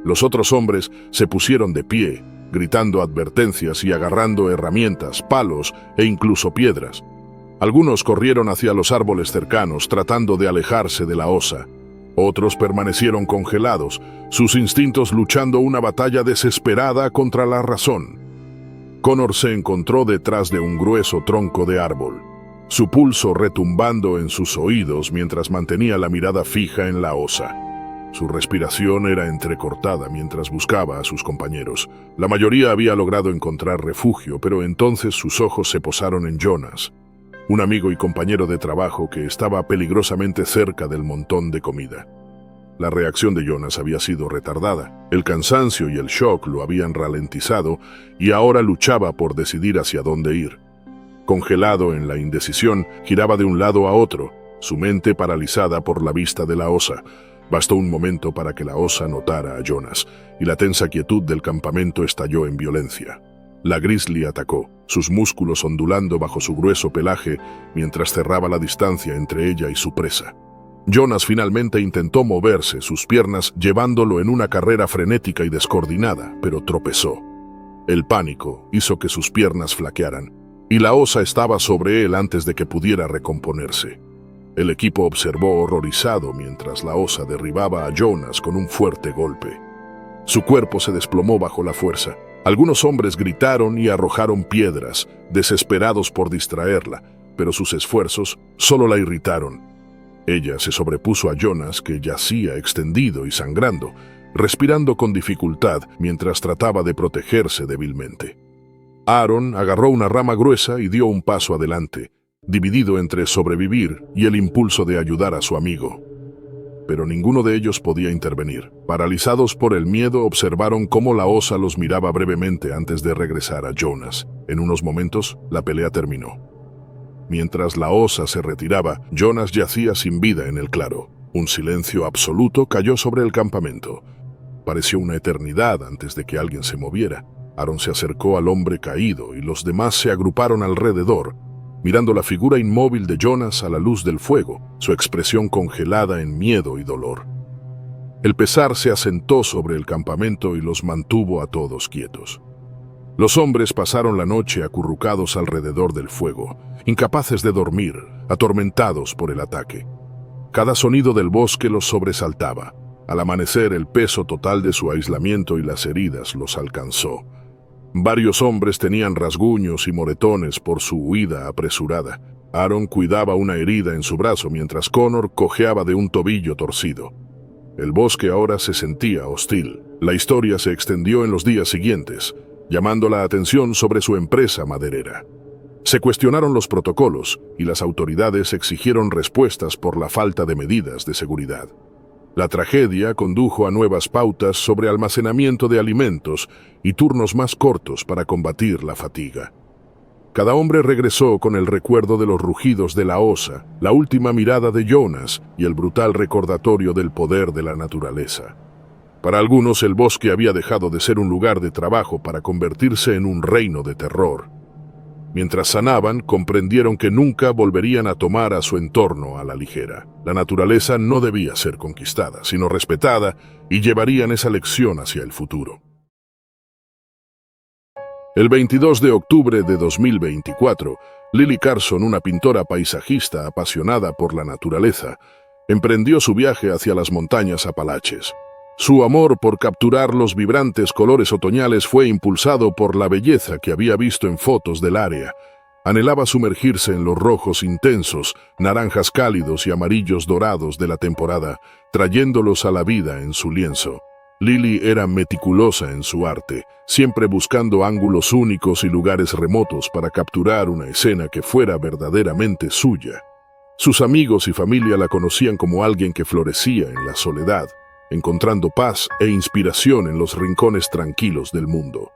Los otros hombres se pusieron de pie, gritando advertencias y agarrando herramientas, palos e incluso piedras. Algunos corrieron hacia los árboles cercanos tratando de alejarse de la osa. Otros permanecieron congelados, sus instintos luchando una batalla desesperada contra la razón. Connor se encontró detrás de un grueso tronco de árbol, su pulso retumbando en sus oídos mientras mantenía la mirada fija en la osa. Su respiración era entrecortada mientras buscaba a sus compañeros. La mayoría había logrado encontrar refugio, pero entonces sus ojos se posaron en Jonas, un amigo y compañero de trabajo que estaba peligrosamente cerca del montón de comida. La reacción de Jonas había sido retardada. El cansancio y el shock lo habían ralentizado y ahora luchaba por decidir hacia dónde ir. Congelado en la indecisión, giraba de un lado a otro, su mente paralizada por la vista de la osa. Bastó un momento para que la osa notara a Jonas, y la tensa quietud del campamento estalló en violencia. La grizzly atacó, sus músculos ondulando bajo su grueso pelaje mientras cerraba la distancia entre ella y su presa. Jonas finalmente intentó moverse, sus piernas llevándolo en una carrera frenética y descoordinada, pero tropezó. El pánico hizo que sus piernas flaquearan, y la osa estaba sobre él antes de que pudiera recomponerse. El equipo observó horrorizado mientras la osa derribaba a Jonas con un fuerte golpe. Su cuerpo se desplomó bajo la fuerza. Algunos hombres gritaron y arrojaron piedras, desesperados por distraerla, pero sus esfuerzos solo la irritaron. Ella se sobrepuso a Jonas, que yacía extendido y sangrando, respirando con dificultad mientras trataba de protegerse débilmente. Aaron agarró una rama gruesa y dio un paso adelante, dividido entre sobrevivir y el impulso de ayudar a su amigo. Pero ninguno de ellos podía intervenir. Paralizados por el miedo, observaron cómo la osa los miraba brevemente antes de regresar a Jonas. En unos momentos, la pelea terminó. Mientras la osa se retiraba, Jonas yacía sin vida en el claro. Un silencio absoluto cayó sobre el campamento. Pareció una eternidad antes de que alguien se moviera. Aaron se acercó al hombre caído y los demás se agruparon alrededor. mirando la figura inmóvil de Jonas a la luz del fuego, su expresión congelada en miedo y dolor. El pesar se asentó sobre el campamento y los mantuvo a todos quietos. Los hombres pasaron la noche acurrucados alrededor del fuego, incapaces de dormir, atormentados por el ataque. Cada sonido del bosque los sobresaltaba. Al amanecer, el peso total de su aislamiento y las heridas los alcanzó. Varios hombres tenían rasguños y moretones por su huida apresurada. Aaron cuidaba una herida en su brazo mientras Connor cojeaba de un tobillo torcido. El bosque ahora se sentía hostil. La historia se extendió en los días siguientes, llamando la atención sobre su empresa maderera. Se cuestionaron los protocolos y las autoridades exigieron respuestas por la falta de medidas de seguridad. La tragedia condujo a nuevas pautas sobre almacenamiento de alimentos y turnos más cortos para combatir la fatiga. Cada hombre regresó con el recuerdo de los rugidos de la osa, la última mirada de Jonas y el brutal recordatorio del poder de la naturaleza. Para algunos, el bosque había dejado de ser un lugar de trabajo para convertirse en un reino de terror. Mientras sanaban, comprendieron que nunca volverían a tomar a su entorno a la ligera. La naturaleza no debía ser conquistada, sino respetada, y llevarían esa lección hacia el futuro. El 22 de octubre de 2024, Lily Carson, una pintora paisajista apasionada por la naturaleza, emprendió su viaje hacia las montañas Apalaches. Su amor por capturar los vibrantes colores otoñales fue impulsado por la belleza que había visto en fotos del área. Anhelaba sumergirse en los rojos intensos, naranjas cálidos y amarillos dorados de la temporada, trayéndolos a la vida en su lienzo. Lily era meticulosa en su arte, siempre buscando ángulos únicos y lugares remotos para capturar una escena que fuera verdaderamente suya. Sus amigos y familia la conocían como alguien que florecía en la soledad, encontrando paz e inspiración en los rincones tranquilos del mundo.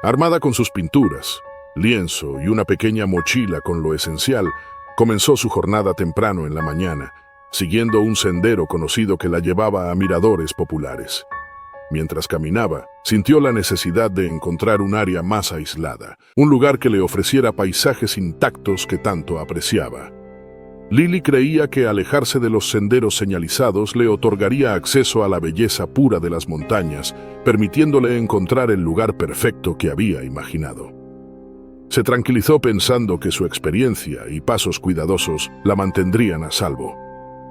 Armada con sus pinturas, lienzo y una pequeña mochila con lo esencial, comenzó su jornada temprano en la mañana, siguiendo un sendero conocido que la llevaba a miradores populares. Mientras caminaba, sintió la necesidad de encontrar un área más aislada, un lugar que le ofreciera paisajes intactos que tanto apreciaba. Lily creía que alejarse de los senderos señalizados le otorgaría acceso a la belleza pura de las montañas, permitiéndole encontrar el lugar perfecto que había imaginado. Se tranquilizó pensando que su experiencia y pasos cuidadosos la mantendrían a salvo.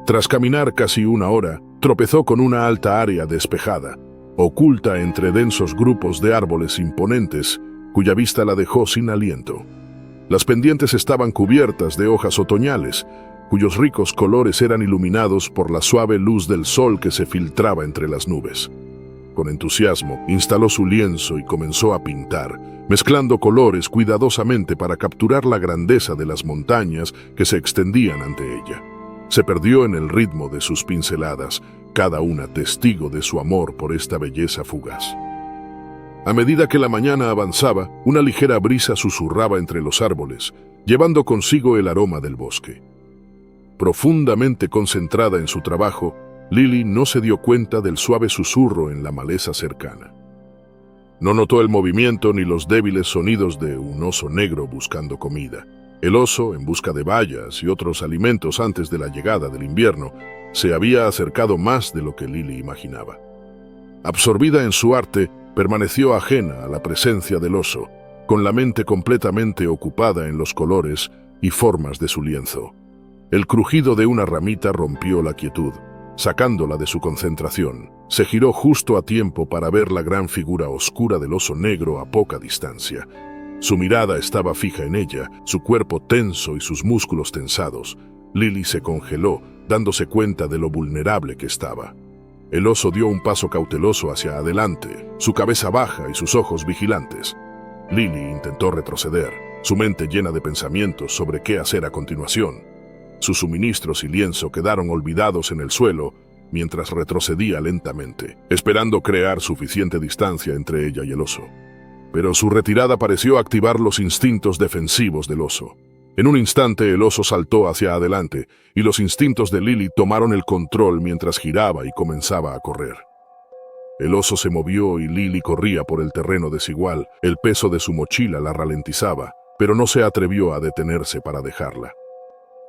Tras caminar casi una hora, tropezó con una alta área despejada, oculta entre densos grupos de árboles imponentes, cuya vista la dejó sin aliento. Las pendientes estaban cubiertas de hojas otoñales, cuyos ricos colores eran iluminados por la suave luz del sol que se filtraba entre las nubes. Con entusiasmo, instaló su lienzo y comenzó a pintar, mezclando colores cuidadosamente para capturar la grandeza de las montañas que se extendían ante ella. Se perdió en el ritmo de sus pinceladas, cada una testigo de su amor por esta belleza fugaz. A medida que la mañana avanzaba, una ligera brisa susurraba entre los árboles, llevando consigo el aroma del bosque. Profundamente concentrada en su trabajo, Lily no se dio cuenta del suave susurro en la maleza cercana. No notó el movimiento ni los débiles sonidos de un oso negro buscando comida. El oso, en busca de bayas y otros alimentos antes de la llegada del invierno, se había acercado más de lo que Lily imaginaba. Absorbida en su arte, permaneció ajena a la presencia del oso, con la mente completamente ocupada en los colores y formas de su lienzo. El crujido de una ramita rompió la quietud, sacándola de su concentración. Se giró justo a tiempo para ver la gran figura oscura del oso negro a poca distancia. Su mirada estaba fija en ella, su cuerpo tenso y sus músculos tensados. Lily se congeló, dándose cuenta de lo vulnerable que estaba. El oso dio un paso cauteloso hacia adelante, su cabeza baja y sus ojos vigilantes. Lily intentó retroceder, su mente llena de pensamientos sobre qué hacer a continuación. Sus suministros y lienzo quedaron olvidados en el suelo mientras retrocedía lentamente, esperando crear suficiente distancia entre ella y el oso. Pero su retirada pareció activar los instintos defensivos del oso. En un instante el oso saltó hacia adelante y los instintos de Lily tomaron el control mientras giraba y comenzaba a correr. El oso se movió y Lily corría por el terreno desigual. El peso de su mochila la ralentizaba, pero no se atrevió a detenerse para dejarla.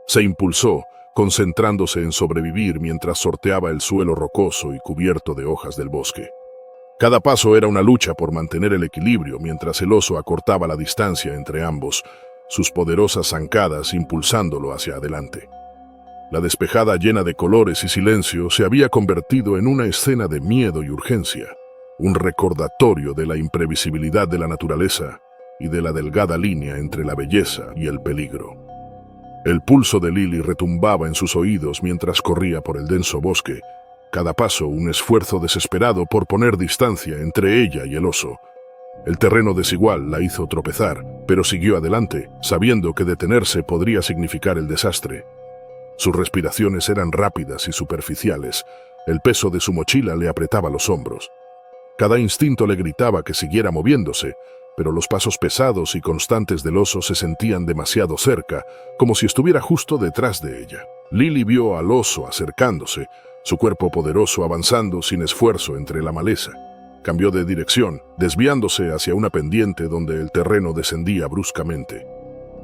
Se impulsó, concentrándose en sobrevivir mientras sorteaba el suelo rocoso y cubierto de hojas del bosque. Cada paso era una lucha por mantener el equilibrio mientras el oso acortaba la distancia entre ambos, sus poderosas zancadas impulsándolo hacia adelante. La despejada llena de colores y silencio se había convertido en una escena de miedo y urgencia, un recordatorio de la imprevisibilidad de la naturaleza y de la delgada línea entre la belleza y el peligro. El pulso de Lily retumbaba en sus oídos mientras corría por el denso bosque, cada paso un esfuerzo desesperado por poner distancia entre ella y el oso. El terreno desigual la hizo tropezar, pero siguió adelante, sabiendo que detenerse podría significar el desastre. Sus respiraciones eran rápidas y superficiales, el peso de su mochila le apretaba los hombros. Cada instinto le gritaba que siguiera moviéndose, pero los pasos pesados y constantes del oso se sentían demasiado cerca, como si estuviera justo detrás de ella. Lily vio al oso acercándose, su cuerpo poderoso avanzando sin esfuerzo entre la maleza. Cambió de dirección, desviándose hacia una pendiente donde el terreno descendía bruscamente.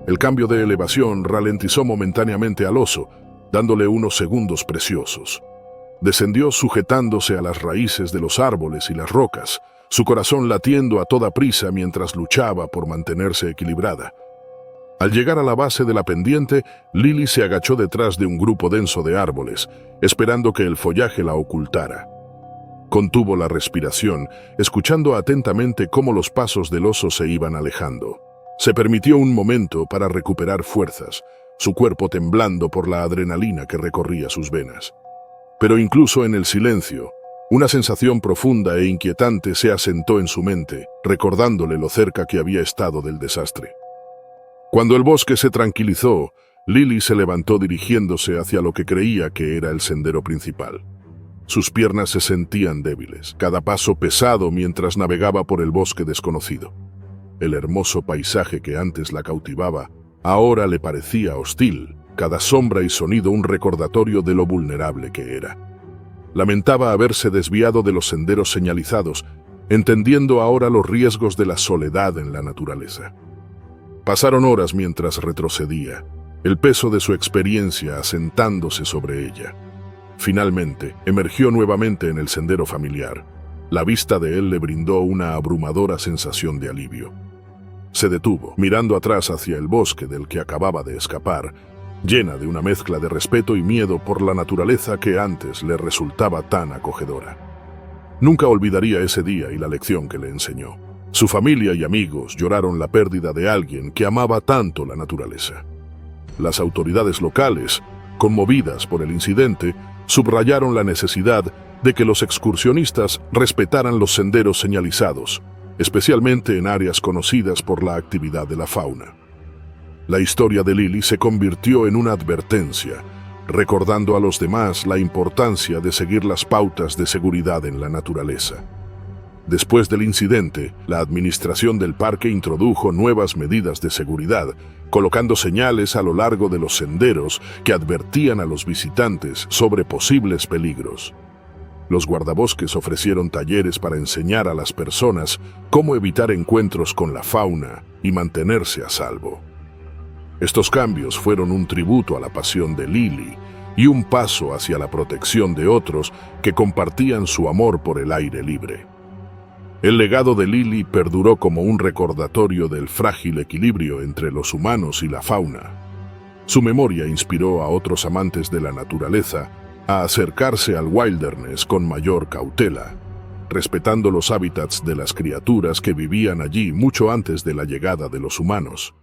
El cambio de elevación ralentizó momentáneamente al oso, dándole unos segundos preciosos. Descendió sujetándose a las raíces de los árboles y las rocas, su corazón latiendo a toda prisa mientras luchaba por mantenerse equilibrada. Al llegar a la base de la pendiente, Lily se agachó detrás de un grupo denso de árboles, esperando que el follaje la ocultara. Contuvo la respiración, escuchando atentamente cómo los pasos del oso se iban alejando. Se permitió un momento para recuperar fuerzas, su cuerpo temblando por la adrenalina que recorría sus venas. Pero incluso en el silencio, una sensación profunda e inquietante se asentó en su mente, recordándole lo cerca que había estado del desastre. Cuando el bosque se tranquilizó, Lily se levantó dirigiéndose hacia lo que creía que era el sendero principal. Sus piernas se sentían débiles, cada paso pesado mientras navegaba por el bosque desconocido. El hermoso paisaje que antes la cautivaba, ahora le parecía hostil, cada sombra y sonido un recordatorio de lo vulnerable que era. Lamentaba haberse desviado de los senderos señalizados, entendiendo ahora los riesgos de la soledad en la naturaleza. Pasaron horas mientras retrocedía, el peso de su experiencia asentándose sobre ella. Finalmente, emergió nuevamente en el sendero familiar. La vista de él le brindó una abrumadora sensación de alivio. Se detuvo, mirando atrás hacia el bosque del que acababa de escapar, llena de una mezcla de respeto y miedo por la naturaleza que antes le resultaba tan acogedora. Nunca olvidaría ese día y la lección que le enseñó. Su familia y amigos lloraron la pérdida de alguien que amaba tanto la naturaleza. Las autoridades locales, conmovidas por el incidente, subrayaron la necesidad de que los excursionistas respetaran los senderos señalizados, especialmente en áreas conocidas por la actividad de la fauna. La historia de Lily se convirtió en una advertencia, recordando a los demás la importancia de seguir las pautas de seguridad en la naturaleza. Después del incidente, la administración del parque introdujo nuevas medidas de seguridad, colocando señales a lo largo de los senderos que advertían a los visitantes sobre posibles peligros. Los guardabosques ofrecieron talleres para enseñar a las personas cómo evitar encuentros con la fauna y mantenerse a salvo. Estos cambios fueron un tributo a la pasión de Lily y un paso hacia la protección de otros que compartían su amor por el aire libre. El legado de Lily perduró como un recordatorio del frágil equilibrio entre los humanos y la fauna. Su memoria inspiró a otros amantes de la naturaleza a acercarse al wilderness con mayor cautela, respetando los hábitats de las criaturas que vivían allí mucho antes de la llegada de los humanos.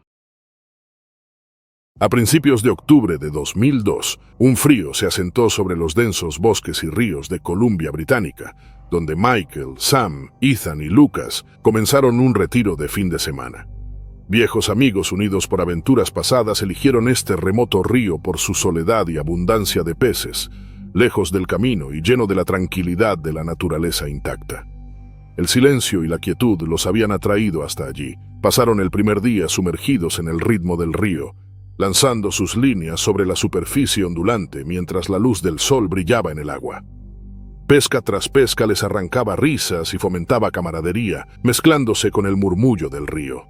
A principios de octubre de 2002, un frío se asentó sobre los densos bosques y ríos de Columbia Británica, donde Michael, Sam, Ethan y Lucas comenzaron un retiro de fin de semana. Viejos amigos unidos por aventuras pasadas eligieron este remoto río por su soledad y abundancia de peces, lejos del camino y lleno de la tranquilidad de la naturaleza intacta. El silencio y la quietud los habían atraído hasta allí. Pasaron el primer día sumergidos en el ritmo del río, lanzando sus líneas sobre la superficie ondulante mientras la luz del sol brillaba en el agua. Pesca tras pesca les arrancaba risas y fomentaba camaradería, mezclándose con el murmullo del río.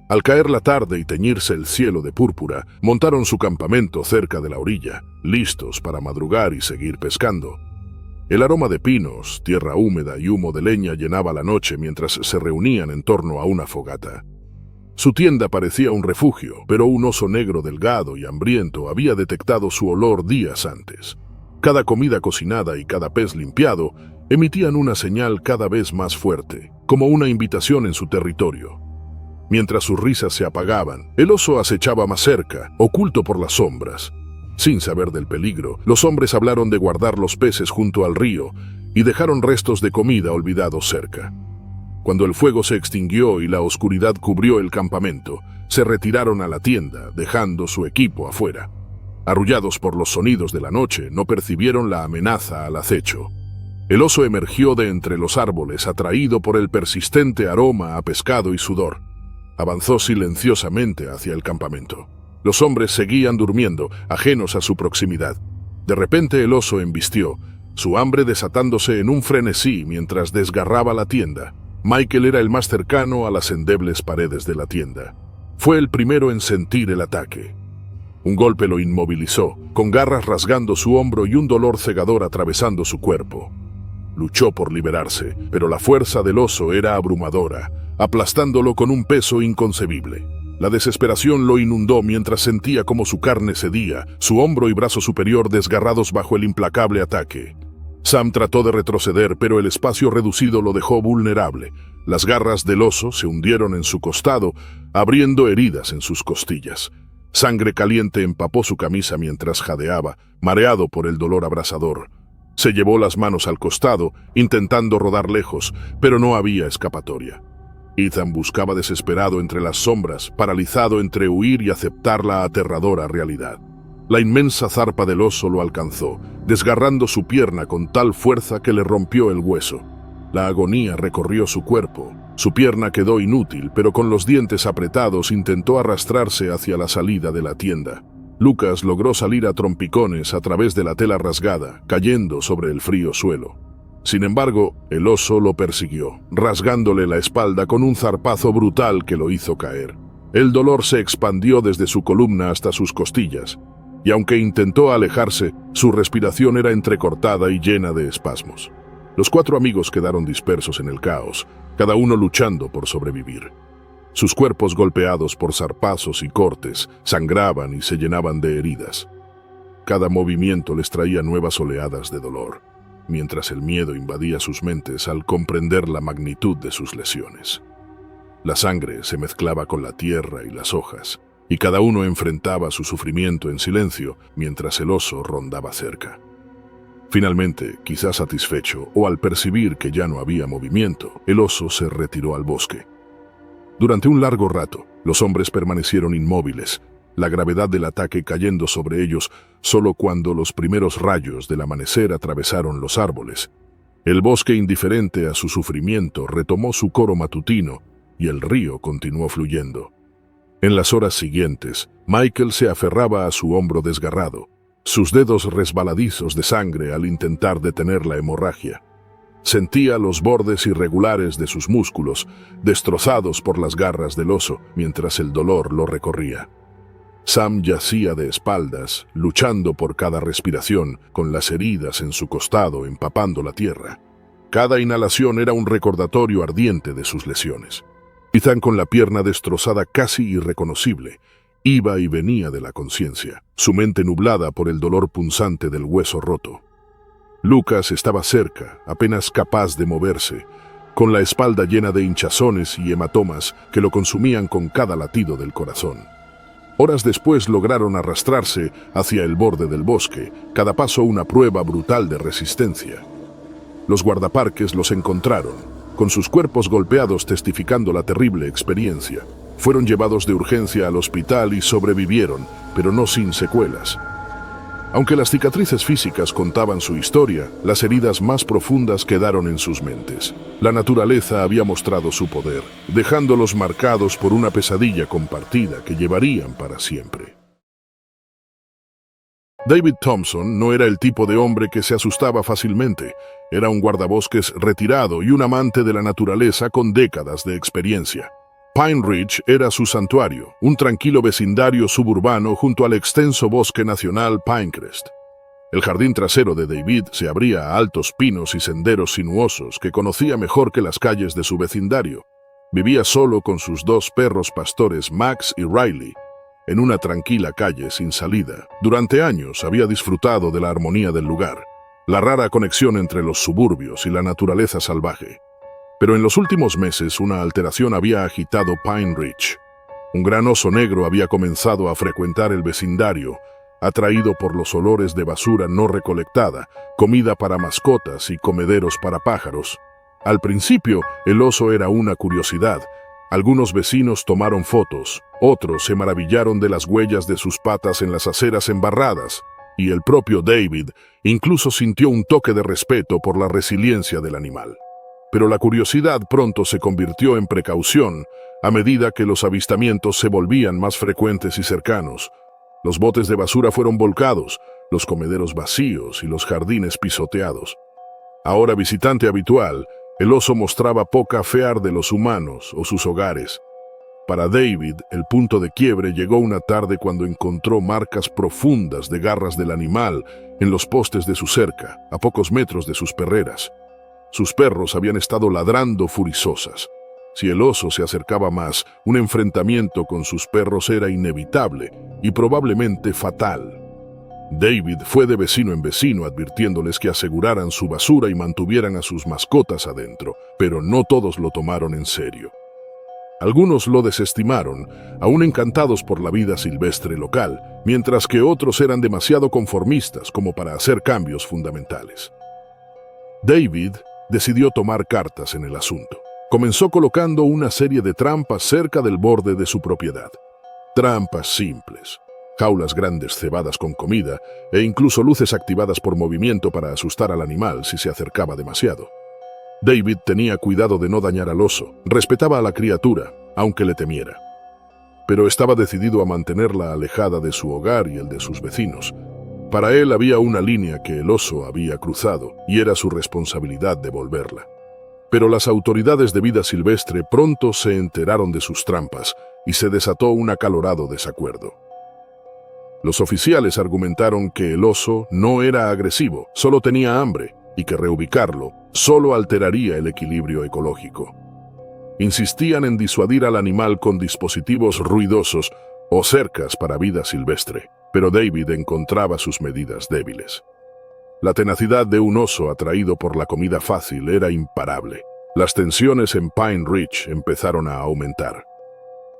Al caer la tarde y teñirse el cielo de púrpura, montaron su campamento cerca de la orilla, listos para madrugar y seguir pescando. El aroma de pinos, tierra húmeda y humo de leña llenaba la noche mientras se reunían en torno a una fogata. Su tienda parecía un refugio, pero un oso negro delgado y hambriento había detectado su olor días antes. Cada comida cocinada y cada pez limpiado emitían una señal cada vez más fuerte, como una invitación en su territorio. Mientras sus risas se apagaban, el oso acechaba más cerca, oculto por las sombras. Sin saber del peligro, los hombres hablaron de guardar los peces junto al río y dejaron restos de comida olvidados cerca. Cuando el fuego se extinguió y la oscuridad cubrió el campamento, se retiraron a la tienda, dejando su equipo afuera. Arrullados por los sonidos de la noche, no percibieron la amenaza al acecho. El oso emergió de entre los árboles, atraído por el persistente aroma a pescado y sudor. Avanzó silenciosamente hacia el campamento. Los hombres seguían durmiendo, ajenos a su proximidad. De repente el oso embistió, su hambre desatándose en un frenesí mientras desgarraba la tienda. Michael era el más cercano a las endebles paredes de la tienda. Fue el primero en sentir el ataque. Un golpe lo inmovilizó, con garras rasgando su hombro y un dolor cegador atravesando su cuerpo. Luchó por liberarse, pero la fuerza del oso era abrumadora, aplastándolo con un peso inconcebible. La desesperación lo inundó mientras sentía cómo su carne cedía, su hombro y brazo superior desgarrados bajo el implacable ataque. Sam trató de retroceder, pero el espacio reducido lo dejó vulnerable. Las garras del oso se hundieron en su costado, abriendo heridas en sus costillas. Sangre caliente empapó su camisa mientras jadeaba, mareado por el dolor abrasador. Se llevó las manos al costado, intentando rodar lejos, pero no había escapatoria. Ethan buscaba desesperado entre las sombras, paralizado entre huir y aceptar la aterradora realidad. La inmensa zarpa del oso lo alcanzó, desgarrando su pierna con tal fuerza que le rompió el hueso. La agonía recorrió su cuerpo. Su pierna quedó inútil, pero con los dientes apretados intentó arrastrarse hacia la salida de la tienda. Lucas logró salir a trompicones a través de la tela rasgada, cayendo sobre el frío suelo. Sin embargo, el oso lo persiguió, rasgándole la espalda con un zarpazo brutal que lo hizo caer. El dolor se expandió desde su columna hasta sus costillas, y aunque intentó alejarse, su respiración era entrecortada y llena de espasmos. Los 4 amigos quedaron dispersos en el caos, cada uno luchando por sobrevivir. Sus cuerpos golpeados por zarpazos y cortes sangraban y se llenaban de heridas. Cada movimiento les traía nuevas oleadas de dolor, mientras el miedo invadía sus mentes al comprender la magnitud de sus lesiones. La sangre se mezclaba con la tierra y las hojas, y cada uno enfrentaba su sufrimiento en silencio mientras el oso rondaba cerca. Finalmente, quizás satisfecho o al percibir que ya no había movimiento, el oso se retiró al bosque. Durante un largo rato, los hombres permanecieron inmóviles, la gravedad del ataque cayendo sobre ellos solo cuando los primeros rayos del amanecer atravesaron los árboles. El bosque, indiferente a su sufrimiento, retomó su coro matutino y el río continuó fluyendo. En las horas siguientes, Michael se aferraba a su hombro desgarrado, sus dedos resbaladizos de sangre al intentar detener la hemorragia. Sentía los bordes irregulares de sus músculos, destrozados por las garras del oso, mientras el dolor lo recorría. Sam yacía de espaldas, luchando por cada respiración, con las heridas en su costado empapando la tierra. Cada inhalación era un recordatorio ardiente de sus lesiones. Ethan, con la pierna destrozada casi irreconocible, iba y venía de la conciencia, su mente nublada por el dolor punzante del hueso roto. Lucas estaba cerca, apenas capaz de moverse, con la espalda llena de hinchazones y hematomas que lo consumían con cada latido del corazón. Horas después lograron arrastrarse hacia el borde del bosque, cada paso una prueba brutal de resistencia. Los guardaparques los encontraron, con sus cuerpos golpeados testificando la terrible experiencia. Fueron llevados de urgencia al hospital y sobrevivieron, pero no sin secuelas. Aunque las cicatrices físicas contaban su historia, las heridas más profundas quedaron en sus mentes. La naturaleza había mostrado su poder, dejándolos marcados por una pesadilla compartida que llevarían para siempre. David Thompson no era el tipo de hombre que se asustaba fácilmente. Era un guardabosques retirado y un amante de la naturaleza con décadas de experiencia. Pine Ridge era su santuario, un tranquilo vecindario suburbano junto al extenso bosque nacional Pinecrest. El jardín trasero de David se abría a altos pinos y senderos sinuosos que conocía mejor que las calles de su vecindario. Vivía solo con sus dos perros pastores, Max y Riley, en una tranquila calle sin salida. Durante años había disfrutado de la armonía del lugar, la rara conexión entre los suburbios y la naturaleza salvaje. Pero en los últimos meses una alteración había agitado Pine Ridge. Un gran oso negro había comenzado a frecuentar el vecindario, atraído por los olores de basura no recolectada, comida para mascotas y comederos para pájaros. Al principio, el oso era una curiosidad. Algunos vecinos tomaron fotos, otros se maravillaron de las huellas de sus patas en las aceras embarradas, y el propio David incluso sintió un toque de respeto por la resiliencia del animal. Pero la curiosidad pronto se convirtió en precaución a medida que los avistamientos se volvían más frecuentes y cercanos. Los botes de basura fueron volcados, los comederos vacíos y los jardines pisoteados. Ahora visitante habitual, el oso mostraba poca fe de los humanos o sus hogares. Para David, el punto de quiebre llegó una tarde cuando encontró marcas profundas de garras del animal en los postes de su cerca, a pocos metros de sus perreras. Sus perros habían estado ladrando furiosas. Si el oso se acercaba más, un enfrentamiento con sus perros era inevitable y probablemente fatal. David fue de vecino en vecino advirtiéndoles que aseguraran su basura y mantuvieran a sus mascotas adentro, pero no todos lo tomaron en serio. Algunos lo desestimaron, aún encantados por la vida silvestre local, mientras que otros eran demasiado conformistas como para hacer cambios fundamentales. David decidió tomar cartas en el asunto. Comenzó colocando una serie de trampas cerca del borde de su propiedad. Trampas simples, jaulas grandes cebadas con comida e incluso luces activadas por movimiento para asustar al animal si se acercaba demasiado. David tenía cuidado de no dañar al oso, respetaba a la criatura, aunque le temiera. Pero estaba decidido a mantenerla alejada de su hogar y el de sus vecinos. Para él había una línea que el oso había cruzado y era su responsabilidad devolverla. Pero las autoridades de vida silvestre pronto se enteraron de sus trampas y se desató un acalorado desacuerdo. Los oficiales argumentaron que el oso no era agresivo, solo tenía hambre, y que reubicarlo solo alteraría el equilibrio ecológico. Insistían en disuadir al animal con dispositivos ruidosos o cercas para vida silvestre, pero David encontraba sus medidas débiles. La tenacidad de un oso atraído por la comida fácil era imparable. Las tensiones en Pine Ridge empezaron a aumentar.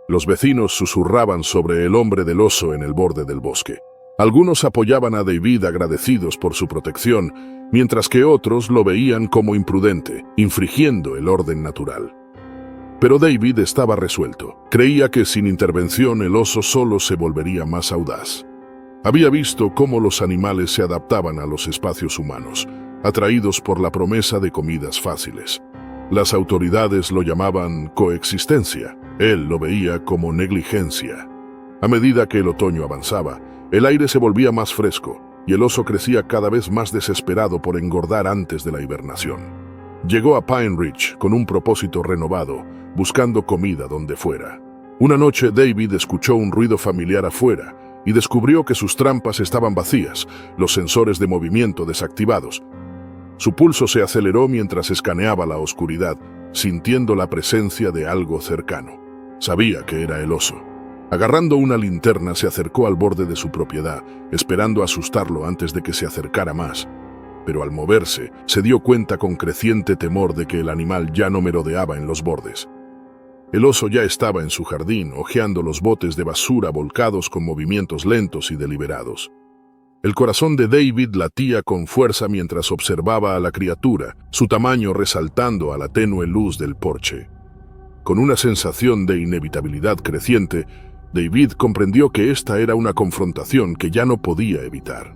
Los vecinos susurraban sobre el hombre del oso en el borde del bosque. Algunos apoyaban a David agradecidos por su protección, mientras que otros lo veían como imprudente, infringiendo el orden natural. Pero David estaba resuelto. Creía que sin intervención el oso solo se volvería más audaz. Había visto cómo los animales se adaptaban a los espacios humanos, atraídos por la promesa de comidas fáciles. Las autoridades lo llamaban coexistencia. Él lo veía como negligencia. A medida que el otoño avanzaba, el aire se volvía más fresco y el oso crecía cada vez más desesperado por engordar antes de la hibernación. Llegó a Pine Ridge con un propósito renovado, buscando comida donde fuera. Una noche David escuchó un ruido familiar afuera y descubrió que sus trampas estaban vacías, los sensores de movimiento desactivados. Su pulso se aceleró mientras escaneaba la oscuridad, sintiendo la presencia de algo cercano. Sabía que era el oso. Agarrando una linterna se acercó al borde de su propiedad, esperando asustarlo antes de que se acercara más. Pero al moverse, se dio cuenta con creciente temor de que el animal ya no merodeaba en los bordes. El oso ya estaba en su jardín, hojeando los botes de basura volcados con movimientos lentos y deliberados. El corazón de David latía con fuerza mientras observaba a la criatura, su tamaño resaltando a la tenue luz del porche. Con una sensación de inevitabilidad creciente, David comprendió que esta era una confrontación que ya no podía evitar.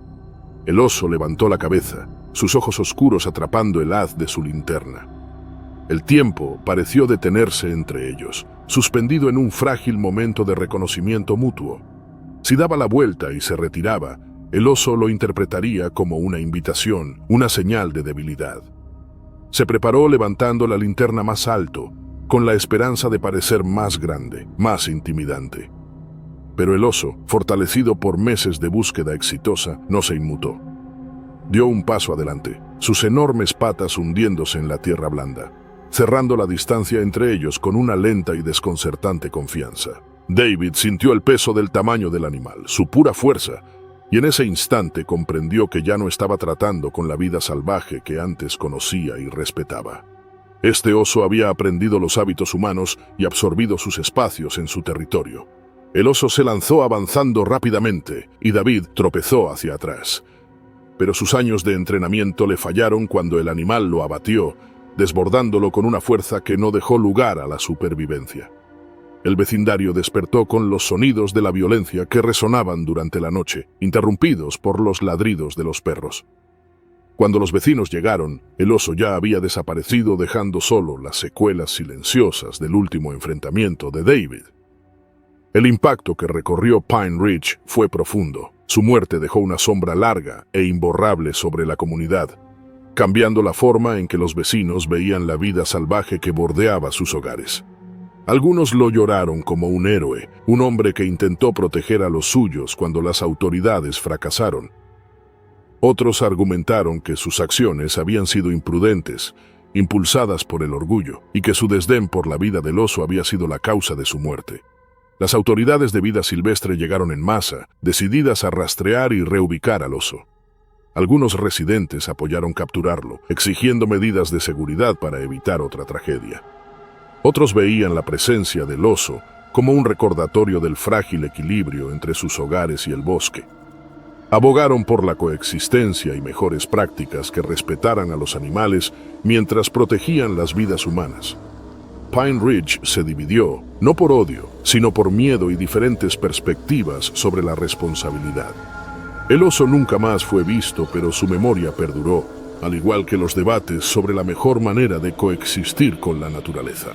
El oso levantó la cabeza, sus ojos oscuros atrapando el haz de su linterna. El tiempo pareció detenerse entre ellos, suspendido en un frágil momento de reconocimiento mutuo. Si daba la vuelta y se retiraba, el oso lo interpretaría como una invitación, una señal de debilidad. Se preparó levantando la linterna más alto, con la esperanza de parecer más grande, más intimidante. Pero el oso, fortalecido por meses de búsqueda exitosa, no se inmutó. Dio un paso adelante, sus enormes patas hundiéndose en la tierra blanda, cerrando la distancia entre ellos con una lenta y desconcertante confianza. David sintió el peso del tamaño del animal, su pura fuerza, y en ese instante comprendió que ya no estaba tratando con la vida salvaje que antes conocía y respetaba. Este oso había aprendido los hábitos humanos y absorbido sus espacios en su territorio. El oso se lanzó avanzando rápidamente y David tropezó hacia atrás. Pero sus años de entrenamiento le fallaron cuando el animal lo abatió, desbordándolo con una fuerza que no dejó lugar a la supervivencia. El vecindario despertó con los sonidos de la violencia que resonaban durante la noche, interrumpidos por los ladridos de los perros. Cuando los vecinos llegaron, el oso ya había desaparecido, dejando solo las secuelas silenciosas del último enfrentamiento de David. El impacto que recorrió Pine Ridge fue profundo. Su muerte dejó una sombra larga e imborrable sobre la comunidad, cambiando la forma en que los vecinos veían la vida salvaje que bordeaba sus hogares. Algunos lo lloraron como un héroe, un hombre que intentó proteger a los suyos cuando las autoridades fracasaron. Otros argumentaron que sus acciones habían sido imprudentes, impulsadas por el orgullo, y que su desdén por la vida del oso había sido la causa de su muerte. Las autoridades de vida silvestre llegaron en masa, decididas a rastrear y reubicar al oso. Algunos residentes apoyaron capturarlo, exigiendo medidas de seguridad para evitar otra tragedia. Otros veían la presencia del oso como un recordatorio del frágil equilibrio entre sus hogares y el bosque. Abogaron por la coexistencia y mejores prácticas que respetaran a los animales mientras protegían las vidas humanas. Pine Ridge se dividió, no por odio, sino por miedo y diferentes perspectivas sobre la responsabilidad. El oso nunca más fue visto, pero su memoria perduró, al igual que los debates sobre la mejor manera de coexistir con la naturaleza.